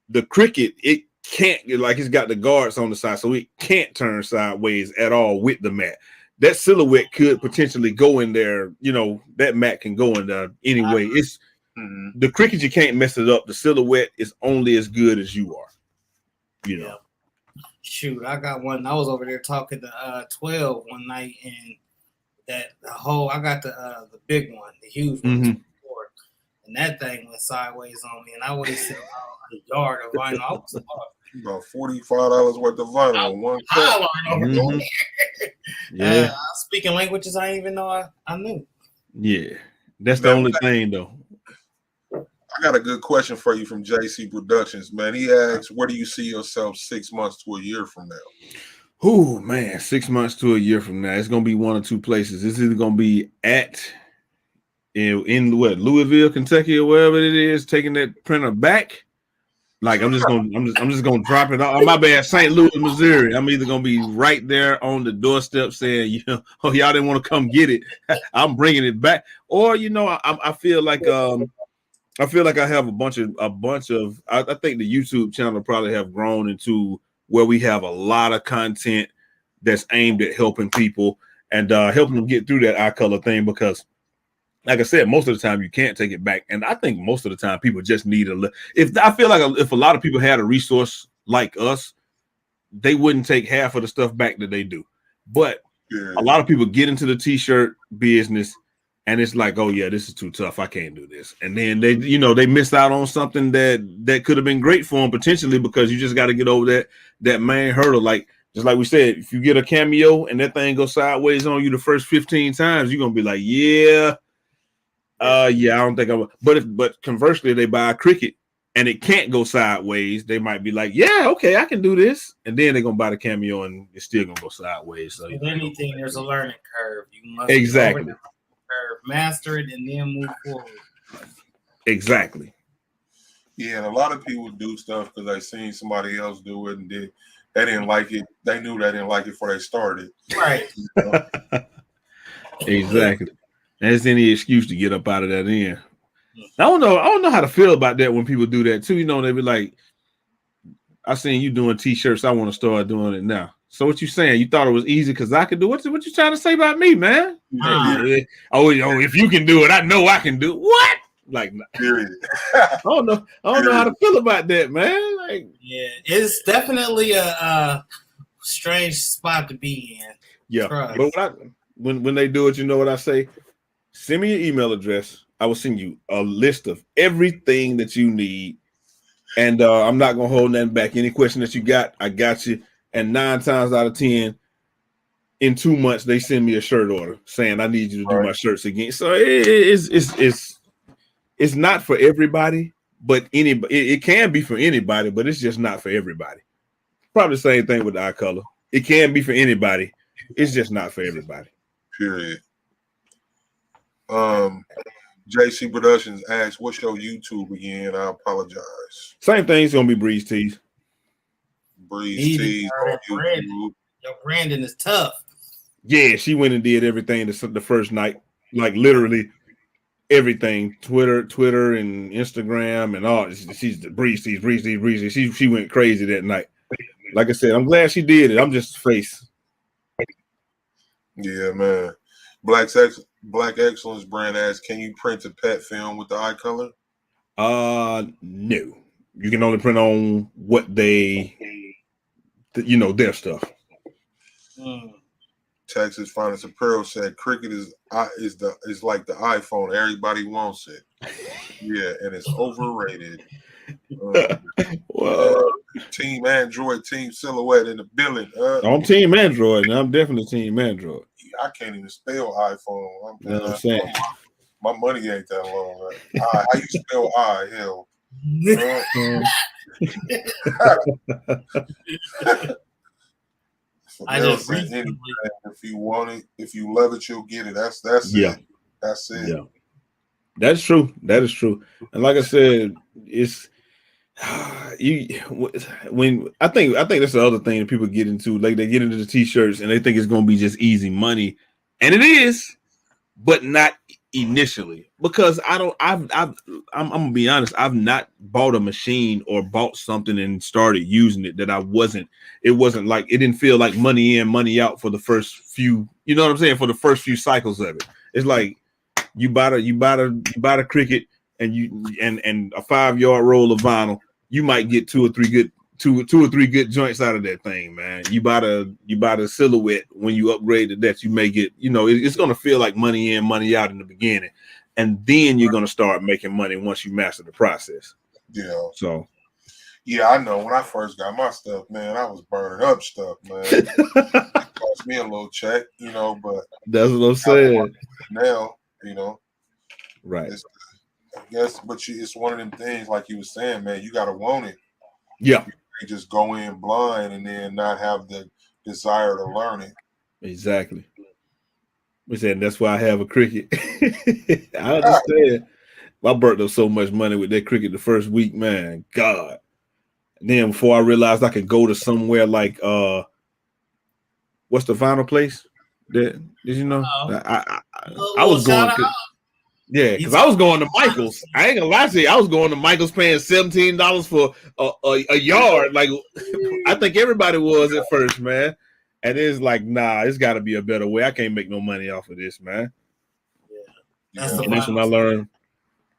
the Cricut, it can't, like it's got the guards on the side, so it can't turn sideways at all with the mat. That silhouette could potentially go in there, that mat can go in there anyway. It's the Cricut, you can't mess it up. The silhouette is only as good as you are. Shoot, I got one. I was over there talking to 12 one night, and I got the big one, the huge one, and that thing went sideways on me, and I would have seen about a yard of vinyl. I was about $45 worth of vinyl on one cut. Speaking languages I didn't even know I knew. Yeah, that's the only thing though. I got a good question for you from JC Productions, man. He asks, where do you see yourself 6 months to a year from now? Oh man, 6 months to a year from now, it's gonna be one or two places. It's either gonna be in what, Louisville, Kentucky, or wherever it is, taking that printer back. Like I'm just gonna drop it off. My bad, St. Louis, Missouri. I'm either gonna be right there on the doorstep saying, oh, y'all didn't want to come get it. I'm bringing it back. Or I feel like I have a bunch of. I think the YouTube channel probably have grown into where we have a lot of content that's aimed at helping people and helping them get through that eye color thing, because like I said, most of the time you can't take it back, and I think most of the time people just need if a lot of people had a resource like us, they wouldn't take half of the stuff back that they do. But a lot of people get into the t-shirt business and it's like, oh yeah, this is too tough, I can't do this, and then they miss out on something that could have been great for them potentially, because you just got to get over that main hurdle. Like, just like we said, if you get a cameo and that thing goes sideways on you the first 15 times, you're gonna be like, I don't think I would. But conversely, they buy a Cricut and it can't go sideways, they might be like, yeah, okay, I can do this. And then they're gonna buy the cameo and it's still gonna go sideways. So with anything, there's a learning curve. You must exactly curve, master it, and then move forward. Exactly. Yeah, and a lot of people do stuff because they seen somebody else do it and they didn't like it. They knew they didn't like it before they started. Right. Exactly. There's any excuse to get up out of that end. I don't know how to feel about that when people do that too. They be like, I seen you doing t-shirts, I want to start doing it now. So what you saying? You thought it was easy because I could do it? What you trying to say about me, man? Oh, if you can do it, I know I can do it. What? Like, period. I don't know how to feel about that, man. Like, yeah, it's definitely a strange spot to be in. Yeah, but when they do it, you know what I say? Send me your email address. I will send you a list of everything that you need. And I'm not going to hold nothing back. Any question that you got, I got you. And 9 times out of 10, in 2 months, they send me a shirt order saying, I need you to do my shirts again. So it's not for everybody, but it can be for anybody, but it's just not for everybody. Probably the same thing with the eye color. It can be for anybody. It's just not for everybody. Period. JC Productions asks, what's your YouTube again? I apologize. Same thing. It's gonna be Breeze Tees. Breeze Tees on YouTube. Your branding is tough. Yeah, she went and did everything the first night, like literally everything. Twitter and Instagram and all. She's the Breeze Tees. She went crazy that night. Like I said, I'm glad she did it. I'm just a face. Yeah, man. Black Excellence brand asks, can you print a pet film with the eye color? No. You can only print on what their stuff. Texas Finest Apparel said Cricut is like the iPhone. Everybody wants it. Yeah, and it's overrated. Team Android, Team Silhouette in the building. I'm Team Android, and I'm definitely Team Android. I can't even spell iPhone. You know what I'm saying? My money ain't that long. How you spell I? Hell. I just if you want it, if you love it, you'll get it. That's yeah. it. That's it. Yeah. That's true. That is true. And like I said, it's when I think that's the other thing that people get into. Like, they get into the t-shirts and they think it's going to be just easy money, and it is, but not initially, because I'm gonna be honest, I've not bought a machine or bought something and started using it that it wasn't like, it didn't feel like money in, money out for the first few, you know what I'm saying, for the first few cycles of it. It's like you buy the Cricut and a 5-yard roll of vinyl, you might get two or three good joints out of that thing, man. You buy the Silhouette, when you upgrade to that, you may get, it's gonna feel like money in, money out in the beginning, and then you're gonna start making money once you master the process. Yeah. So yeah, I know when I first got my stuff, man, I was burning up stuff, man. It cost me a little check, but that's what I'm saying. Now, right. guess, but it's one of them things, like you were saying, man. You gotta want it. Yeah. You can't just go in blind and then not have the desire to learn it. Exactly. We said that's why I have a cricket. I understand. I burnt up so much money with that cricket the first week, man. God. And then before I realized I could go to somewhere like what's the final place? Did you know? I was going to, yeah, because I was going to Michael's. I ain't gonna lie to you, I was going to Michael's paying $17 for a yard. Like I think everybody was at first, man. And it's like, nah, it's got to be a better way. I can't make no money off of this, man. Yeah, that's when I learned.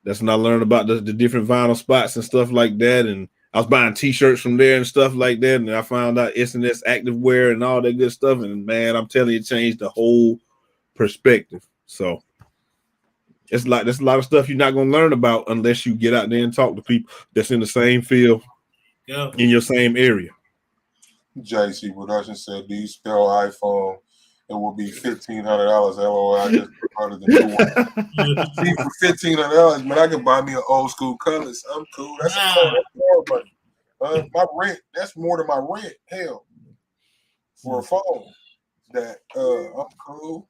That's when I learned about the different vinyl spots and stuff like that. And I was buying T-shirts from there and stuff like that. And I found out S&S activewear and all that good stuff. And man, I'm telling you, it changed the whole perspective. So it's like there's a lot of stuff you're not gonna learn about unless you get out there and talk to people that's in the same field, in your same area. JC Production said, "Do you spell iPhone? It will be $1,500. LOL. I just promoted the new one. See, for $1,500, man, I can buy me an old school Colors. I'm cool. That's more money. My rent. That's more than my rent. Hell, for a phone. That I'm cool.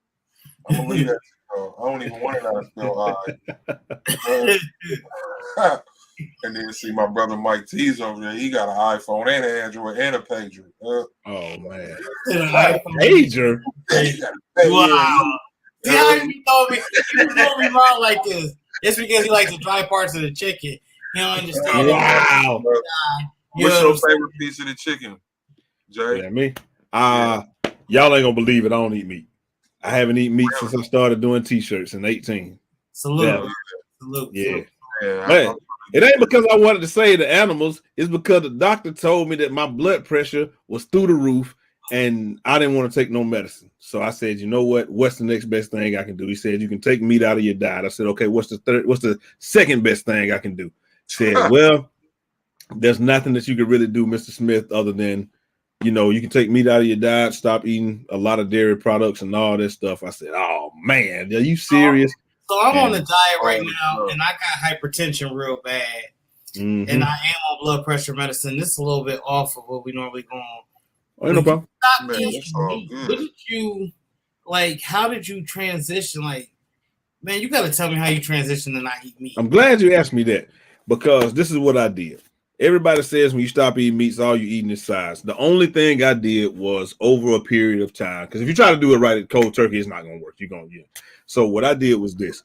I'm gonna leave that. I don't even want it how to spell I. And then see my brother Mike T's over there. He got an iPhone and an Android and a pager. Oh man, pager! Wow. See how you told me? You told me wrong like this. It's because he likes the dry parts of the chicken. He don't understand. Wow. What's your favorite piece of the chicken, Jay? Yeah, me. Y'all ain't gonna believe it. I don't eat meat. I haven't eaten meat since I started doing T-shirts in 18. Salute. Yeah. Salute. Yeah. Man, it ain't because I wanted to save the animals. It's because the doctor told me that my blood pressure was through the roof and I didn't want to take no medicine. So I said, you know what? What's the next best thing I can do? He said, you can take meat out of your diet. I said, okay, what's the second best thing I can do? He said, well, there's nothing that you could really do, Mr. Smith, other than, you know, you can take meat out of your diet, stop eating a lot of dairy products and all that stuff. I said, oh man, are you serious? So I'm on the diet right now, and I got hypertension real bad, and I am on blood pressure medicine. This is a little bit off of what we normally go on. Oh, ain't no problem. Stop eating meat. What did you like? How did you transition? Like, man, you got to tell me how you transition to not eat meat. I'm glad you asked me that because this is what I did. Everybody says when you stop eating meats, all you eating is size. The only thing I did was over a period of time, because if you try to do it right at cold turkey, it's not going to work. You're going to get. So what I did was this.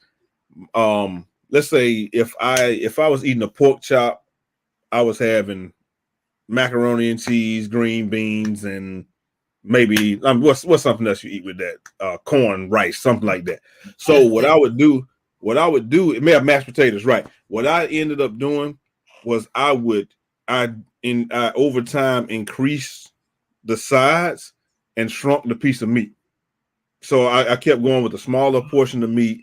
Let's say if I was eating a pork chop, I was having macaroni and cheese, green beans, and maybe what's something else you eat with that? Corn, rice, something like that. So what I would do, it may have mashed potatoes, right? What I ended up doing was I over time increase the size and shrunk the piece of meat. So I kept going with a smaller portion of meat,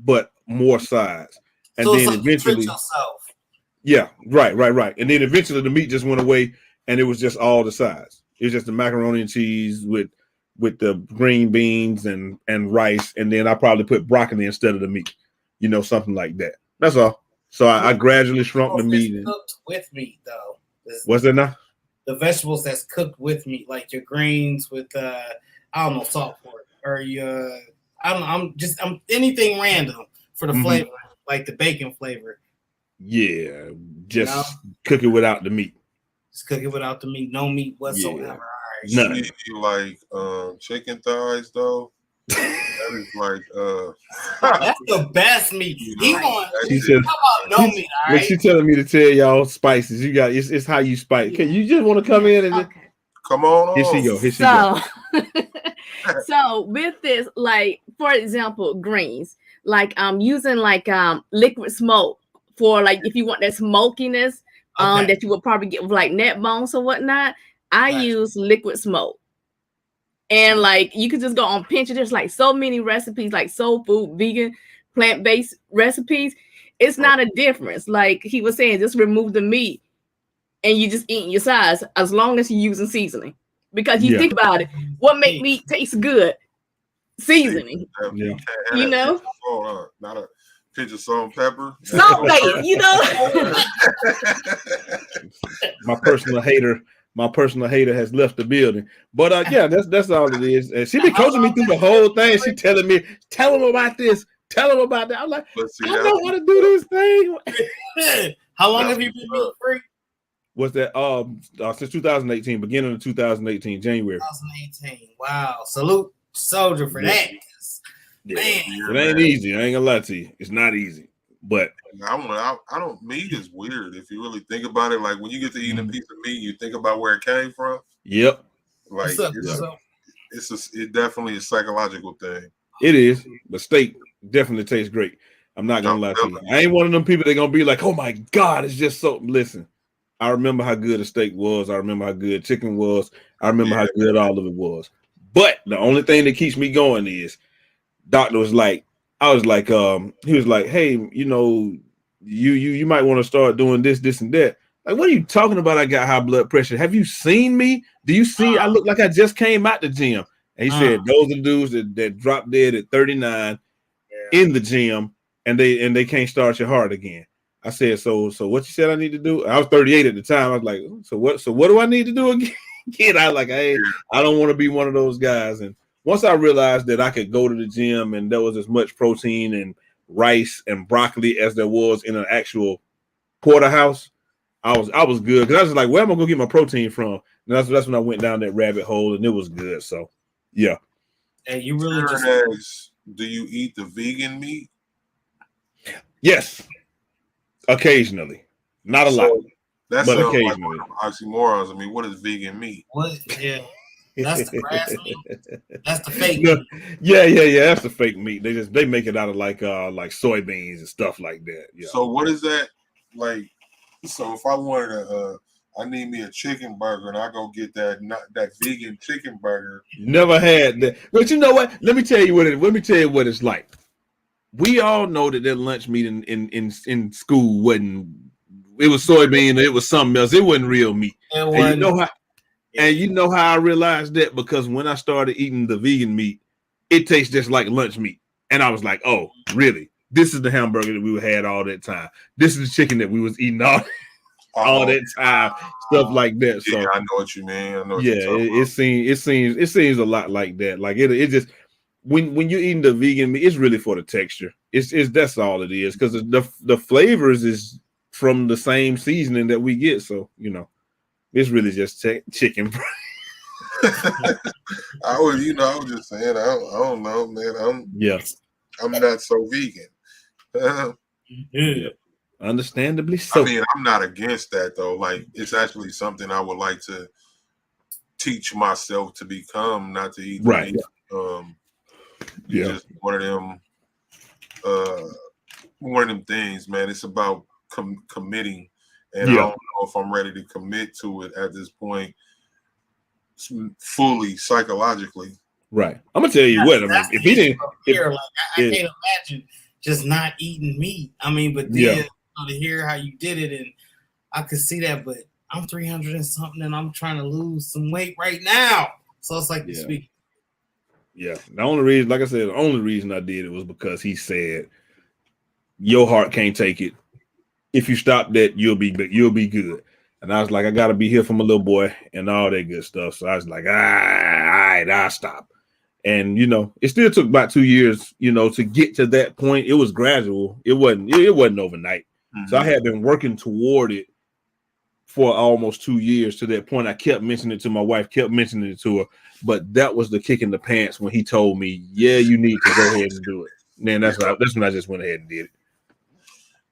but more size. And so then eventually, yeah, right. And then eventually the meat just went away and it was just all the size. It was just the macaroni and cheese with the green beans and rice. And then I probably put broccoli instead of the meat, you know, something like that. That's all. So I gradually shrunk the meat. Cooked with meat, though. What's that now? The vegetables that's cooked with meat, like your greens with I don't know, salt pork, or your I'm anything random for the flavor, like the bacon flavor. Yeah, just cook it without the meat. Just cook it without the meat, no meat whatsoever. Yeah. All right. None. You like chicken thighs though? That is like that's the best meat. She said, how about no meat? All right. She's telling me to tell y'all spices. You got it's how you spice. Can you just want to come in and just, come on? Here she go. Here she go. So with this, like for example, greens, like I'm using like liquid smoke for like if you want that smokiness that you would probably get with like neck bones or whatnot. I use liquid smoke. And like you could just go on Pinterest. There's like so many recipes, like soul food, vegan, plant-based recipes. It's not a difference. Like he was saying, just remove the meat and you just eating your size as long as you're using seasoning. Because you think about it, what make meat taste good? Seasoning. Yeah. You know? Pinch of salt and pepper. Salt bait, you know. My personal hater has left the building. But yeah, that's all it is. And she been coaching me through the whole thing. She telling me, tell him about this, tell him about that. I'm like, I know how to do this thing. How long have you been meat free? Was that since 2018, beginning of 2018, January. 2018. Wow. Salute soldier for that. Yeah. Man. It ain't easy. I ain't gonna lie to you. It's not easy. But I don't. Meat is weird if you really think about it. Like when you get to eating a piece of meat, you think about where it came from. Yep. Like it definitely a psychological thing. It is. But steak definitely tastes great. I'm not gonna lie to you. I ain't one of them people that gonna be like, oh my God, it's just so. Listen, I remember how good a steak was. I remember how good chicken was. I remember how good all of it was. But the only thing that keeps me going is doctor was like, I was like, he was like, hey, you know, you might want to start doing this, and that. Like, what are you talking about? I got high blood pressure. Have you seen me? Do you see I look like I just came out the gym? And he said those are the dudes that dropped dead at 39 in the gym and they can't start your heart again. I said, so what you said I need to do? I was 38 at the time. I was like, so what do I need to do again? I was like, I don't want to be one of those guys. And once I realized that I could go to the gym and there was as much protein and rice and broccoli as there was in an actual porterhouse, I was good. Because I was like, where am I going to get my protein from? And that's when I went down that rabbit hole, and it was good. So, yeah. And you really do you eat the vegan meat? Yes. Occasionally. Not a lot. That's but occasionally. Like oxymorons. I mean, what is vegan meat? What? Yeah. That's the grass meat. That's the fake meat. Yeah. That's the fake meat. They make it out of like soybeans and stuff like that. Yeah. So what is that like? So if I wanted I need me a chicken burger and I go get that vegan chicken burger. Never had that. But you know what? Let me tell you what it's like. We all know that lunch meat in school wasn't. It was soybean. It was something else. It wasn't real meat. And you know how I realized that? Because when I started eating the vegan meat, it tastes just like lunch meat. And I was like, oh, really? This is the hamburger that we had all that time. This is the chicken that we was eating all that time. Stuff like that. So yeah, I know what you mean. It seems a lot like that. Like it just when you're eating the vegan meat, it's really for the texture. It's that's all it is. Because the flavors is from the same seasoning that we get. So you know. It's really just chicken. I was just saying, I don't know, man. I'm not so vegan. Yeah. Understandably so. I mean, I'm not against that though. Like, it's actually something I would like to teach myself to become, not to eat. Right. Just one of them things, man. It's about committing. And I don't know if I'm ready to commit to it at this point fully psychologically. Right. I'm gonna tell you what. I mean, if he didn't, I can't imagine just not eating meat. I mean, but then to hear how you did it, and I could see that. But I'm 300 and something, and I'm trying to lose some weight right now. So it's like this week. Yeah. The only reason, like I said, the only reason I did it was because he said, "Your heart can't take it. If you stop that, you'll be good." And I was like, I gotta be here for my little boy and all that good stuff. So I was like, all right, I'll stop. And it still took about 2 years, to get to that point. It was gradual. It wasn't overnight. Mm-hmm. So I had been working toward it for almost 2 years. To that point, I kept mentioning it to my wife, kept mentioning it to her. But that was the kick in the pants when he told me, "Yeah, you need to go ahead and do it." And then that's when I just went ahead and did it.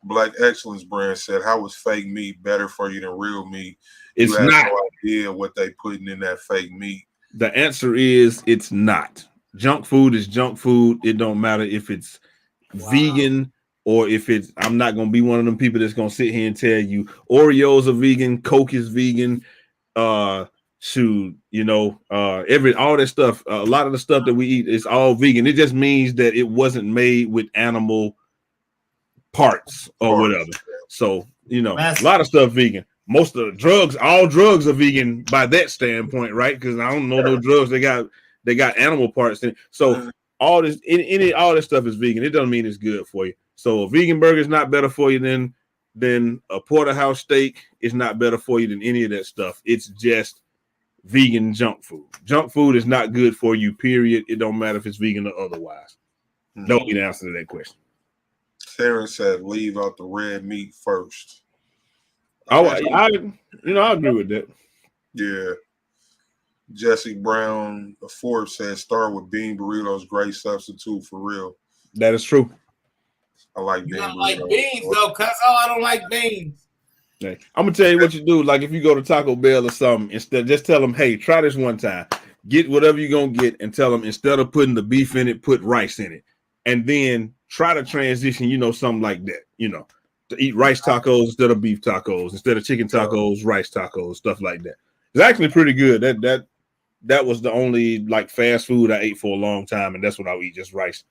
Black Excellence brand said, "How was fake meat better for you than real meat?" It's you have not. No idea what they putting in that fake meat. The answer is it's not. Junk food is junk food. It don't matter if it's vegan or if it's. I'm not gonna be one of them people that's gonna sit here and tell you Oreos are vegan, Coke is vegan, all that stuff. A lot of the stuff that we eat is all vegan. It just means that it wasn't made with animal parts or whatever. So a lot of stuff vegan. Most of the drugs, all drugs are vegan by that standpoint, right? Because I don't know those drugs they got animal parts in it. So all this all this stuff is vegan. It doesn't mean it's good for you. So a vegan burger is not better for you than a porterhouse steak. Is not better for you than any of that stuff. It's just vegan junk food. Junk food is not good for you, period. It don't matter if it's vegan or otherwise. No need to answer to that question. Sarah said leave out the red meat first. I agree with that. Yeah. Jesse Brown, the fourth, said start with bean burritos, great substitute for real. That is true. I like bean burritos. Like beans though, cuz I don't like beans. I'm gonna tell you what you do. Like if you go to Taco Bell or something, instead just tell them, hey, try this one time. Get whatever you're gonna get, and tell them instead of putting the beef in it, put rice in it, and then try to transition. Something like that. To eat rice tacos instead of beef tacos, instead of chicken tacos, rice tacos, stuff like that. It's actually pretty good. That was the only like fast food I ate for a long time, and that's what I'll eat, just rice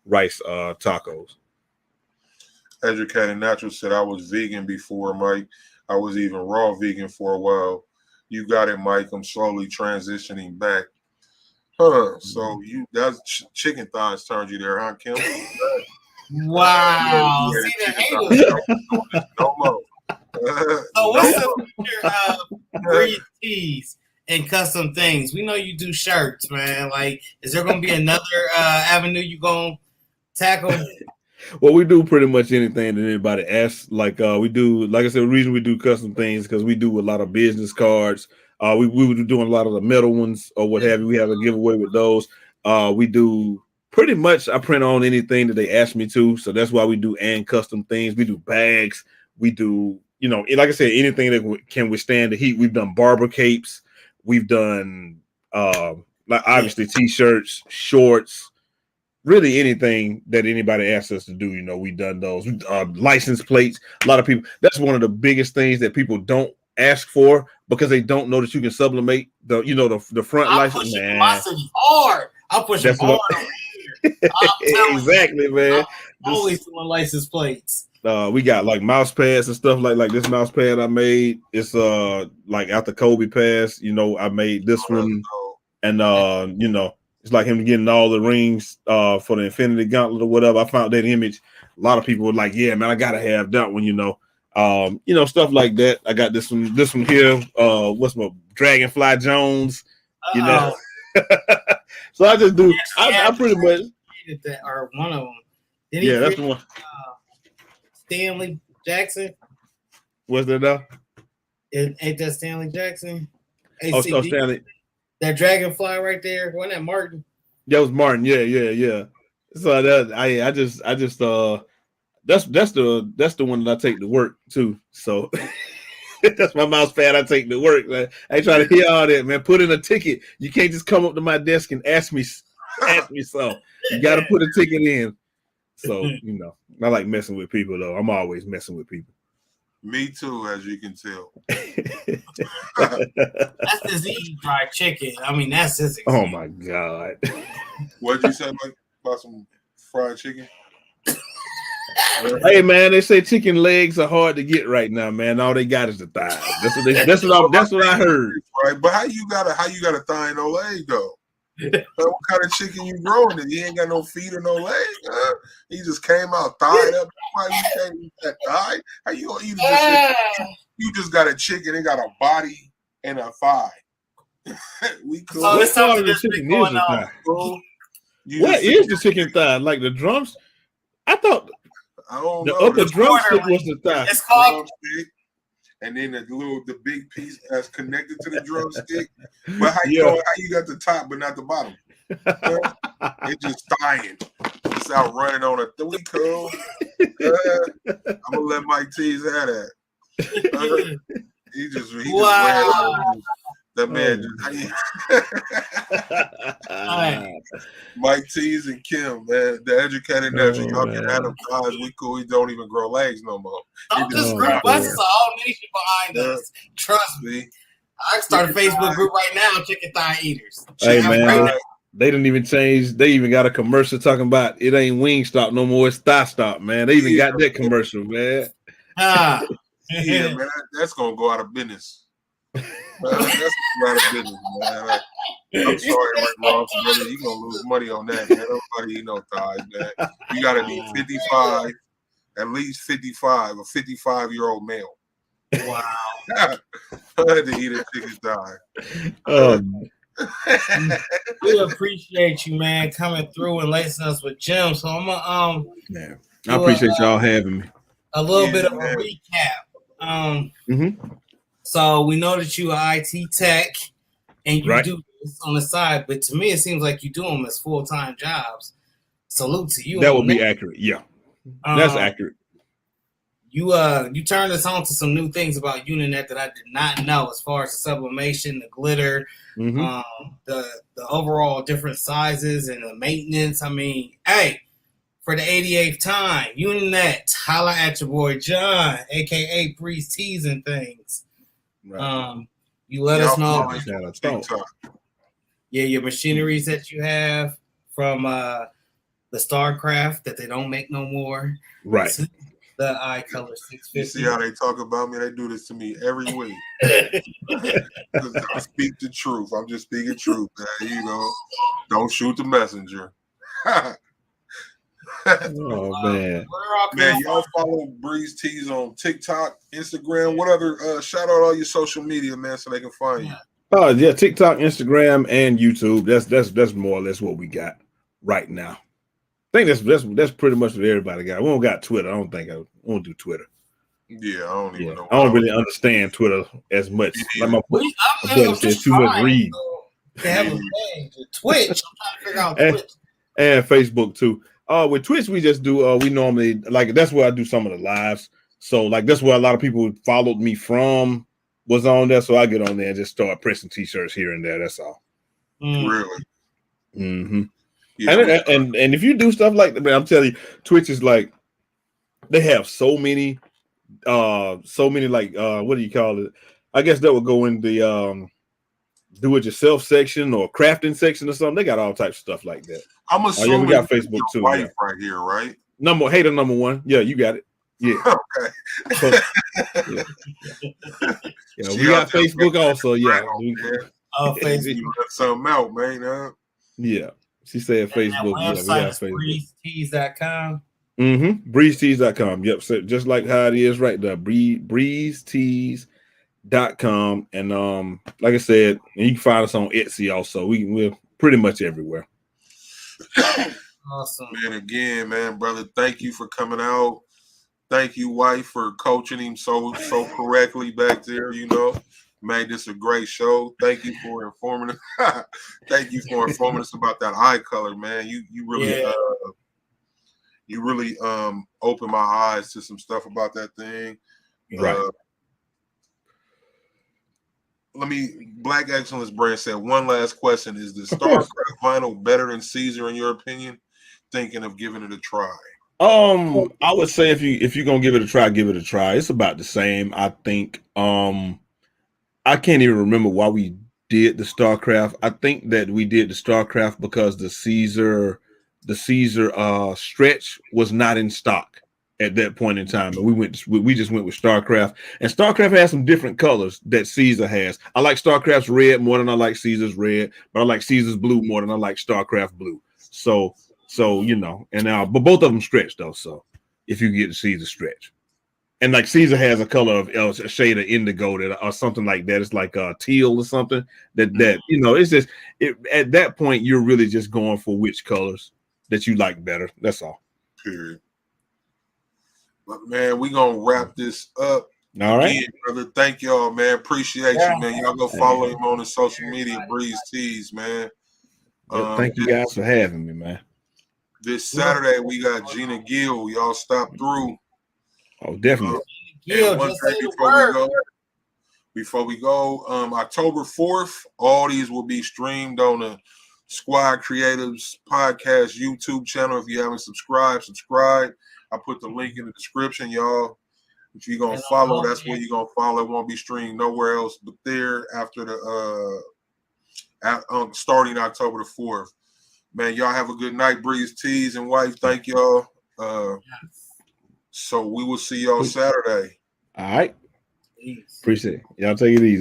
tacos. Educated Natural said I was vegan before, Mike. I was even raw vegan for a while. You got it, Mike. I'm slowly transitioning back. So that's chicken thighs turned you there, huh, Kim? Wow. See the haters. No more. So what's the future of Breathe Tees and custom things? We know you do shirts, man. Like, is there going to be another avenue you going to tackle? Well, we do pretty much anything that anybody asks. Like we do, like I said, the reason we do custom things because we do a lot of business cards. We were doing a lot of the metal ones or what have you. We have a giveaway with those. We do pretty much. I print on anything that they ask me to, so that's why we do and custom things. We do bags. We do, like I said, anything that can withstand the heat. We've done barber capes. We've done like obviously t-shirts, shorts. Really anything that anybody asks us to do, we've done those. License plates. A lot of people, that's one of the biggest things that people don't ask for because they don't know that you can sublimate the front license. My city hard. I'm pushing hard. Exactly, man. I'm always doing license plates. We got like mouse pads and stuff like this mouse pad I made. It's like after Kobe passed, I made this one, and it's like him getting all the rings for the Infinity Gauntlet or whatever. I found that image. A lot of people were like, "Yeah, man, I gotta have that one." Stuff like that. I got this one here. What's my Dragonfly Jones? So I just do. I pretty much that or one of them. Yeah, that's the one. Stanley Jackson. What's that now? Ain't that Stanley Jackson? Oh, Stanley. That Dragonfly right there. Wasn't that Martin? That was Martin. Yeah. So that's the one that I take to work too. So that's my mouse pad I take to work. Man. I ain't trying to hear all that, man. Put in a ticket. You can't just come up to my desk and ask me so. You got to put a ticket in. So I like messing with people though. I'm always messing with people. Me too, as you can tell. That's just eating fried chicken. I mean, that's just. Oh my God. What'd you say, Mike, about some fried chicken? Hey man, they say chicken legs are hard to get right now, man. All they got is the thighs. That's what I heard. Right, but how you got a thigh and no leg though? What kind of chicken you growing? He ain't got no feet or no leg. He just came out thighed up. Why you can't eat that thigh? How you gonna eat it? You just got a chicken. It got a body and a thigh. We cool. So it's something that's been going on. What is the chicken thigh? Like the drums? I thought the upper drumstick was the thigh. It's called. And then the big piece that's connected to the drumstick. But how you got the top but not the bottom? It's just dying. It's out running on a three cool. I'm gonna let Mike Tease have that. He just ran on. That man Mike Tease and Kim, man, the educated natural. Y'all can have them guys. We cool. We don't even grow legs no more. This group, us is a whole nation behind us. Trust me. I can start a Facebook group right now, chicken thigh eaters. Hey man, they didn't even change. They even got a commercial talking about it ain't Wingstop no more. It's Thigh Stop, man. They even got that commercial, man. Yeah, man, that's gonna go out of business. That's not a business, man. I'm sorry, Rick Ross, brother. You're gonna lose money on that, man. Nobody no thighs, man. You gotta be 55, at least 55, a 55-year-old male. Wow. To eat a chicken thigh. We appreciate you, man, coming through and lacing us with gems. So I'm gonna I appreciate y'all having me. A little bit of a recap. So we know that you are IT tech and you do this on the side, but to me it seems like you do them as full-time jobs. Salute to you. That would be accurate. Yeah. That's accurate. You turned us on to some new things about Uninet that I did not know, as far as the sublimation, the glitter, the overall different sizes and the maintenance. I mean, hey, for the 88th time, Uninet, holla at your boy John, aka Breeze Tees and Things. Right. You let us know. Yeah, your machineries that you have from the StarCraft that they don't make no more. Right. The eye color 650. You see how they talk about me? They do this to me every week. I speak the truth. I'm just speaking truth, man. You know, don't shoot the messenger. Oh man, y'all follow Breeze Tees on TikTok, Instagram. What other shout out all your social media, man, so they can find you. Oh yeah, TikTok, Instagram, and YouTube. That's more or less what we got right now. I think that's pretty much what everybody got. We don't got Twitter. I don't think I won't do Twitter. Yeah, I don't even know. I don't really understand Twitter as much. Like my brother says, too much read. They have a thing. Twitch. I'm trying to figure out Twitch. And Facebook too. With Twitch, we just do. We normally that's where I do some of the lives. So that's where a lot of people who followed me from was on there. So I get on there and just start pressing T-shirts here and there. That's all. Really. Mm-hmm. Yeah, and if you do stuff like that, man, I'm telling you, Twitch is they have so many what do you call it? I guess that would go in the do-it-yourself section or crafting section or something. They got all types of stuff like that. I'm assuming we got Facebook too. Wife right here, right? Hater number one. Yeah, you got it. Yeah. Okay. So, we got Facebook also. Yeah. Facebook. You got something out, man. Huh? Yeah. She said Facebook. Yeah, we got Facebook. BreezeTees.com. BreezeTees.com. Yep. So just like how it is right there. BreezeTees.com. And like I said, you can find us on Etsy also. We're pretty much everywhere. Awesome. Man, again, man, brother, thank you for coming out. Thank you, wife, for coaching him so correctly back there, Made this a great show. Thank you for informing us. Thank you for informing us about that eye color, man. You really opened my eyes to some stuff about that thing. Right. Black Excellence Brand said, one last question. Is the StarCraft vinyl better than Caesar in your opinion? Thinking of giving it a try. I would say if you're gonna give it a try, give it a try. It's about the same. I think I can't even remember why we did the StarCraft. I think that we did the StarCraft because the Caesar stretch was not in stock at that point in time. And we just went with StarCraft. And StarCraft has some different colors that Caesar has. I like StarCraft's red more than I like Caesar's red, but I like Caesar's blue more than I like StarCraft blue. So but both of them stretch though. So if you get the Caesar stretch. And like Caesar has a color of a shade of indigo or something like that. It's like teal or something that it's just at that point you're really just going for which colors that you like better. That's all. Period. But man, we gonna wrap this up. All right, again, brother. Thank y'all, man. Appreciate you, man. Y'all go follow him on the social media, Breeze Tees, man. Thank you guys for having me, man. This Saturday we got Gina Gill. Y'all stop through. Oh, definitely. Before we go, October 4th, all these will be streamed on the Squad Creatives Podcast YouTube channel. If you haven't subscribed, subscribe. I put the link in the description, y'all. If you're gonna follow, that's where you're gonna follow. It won't be streamed nowhere else but there after the starting October the 4th. Man, y'all have a good night, Breeze Tees and wife. Thank y'all. So we will see y'all Saturday. All right. Appreciate it. Y'all take it easy.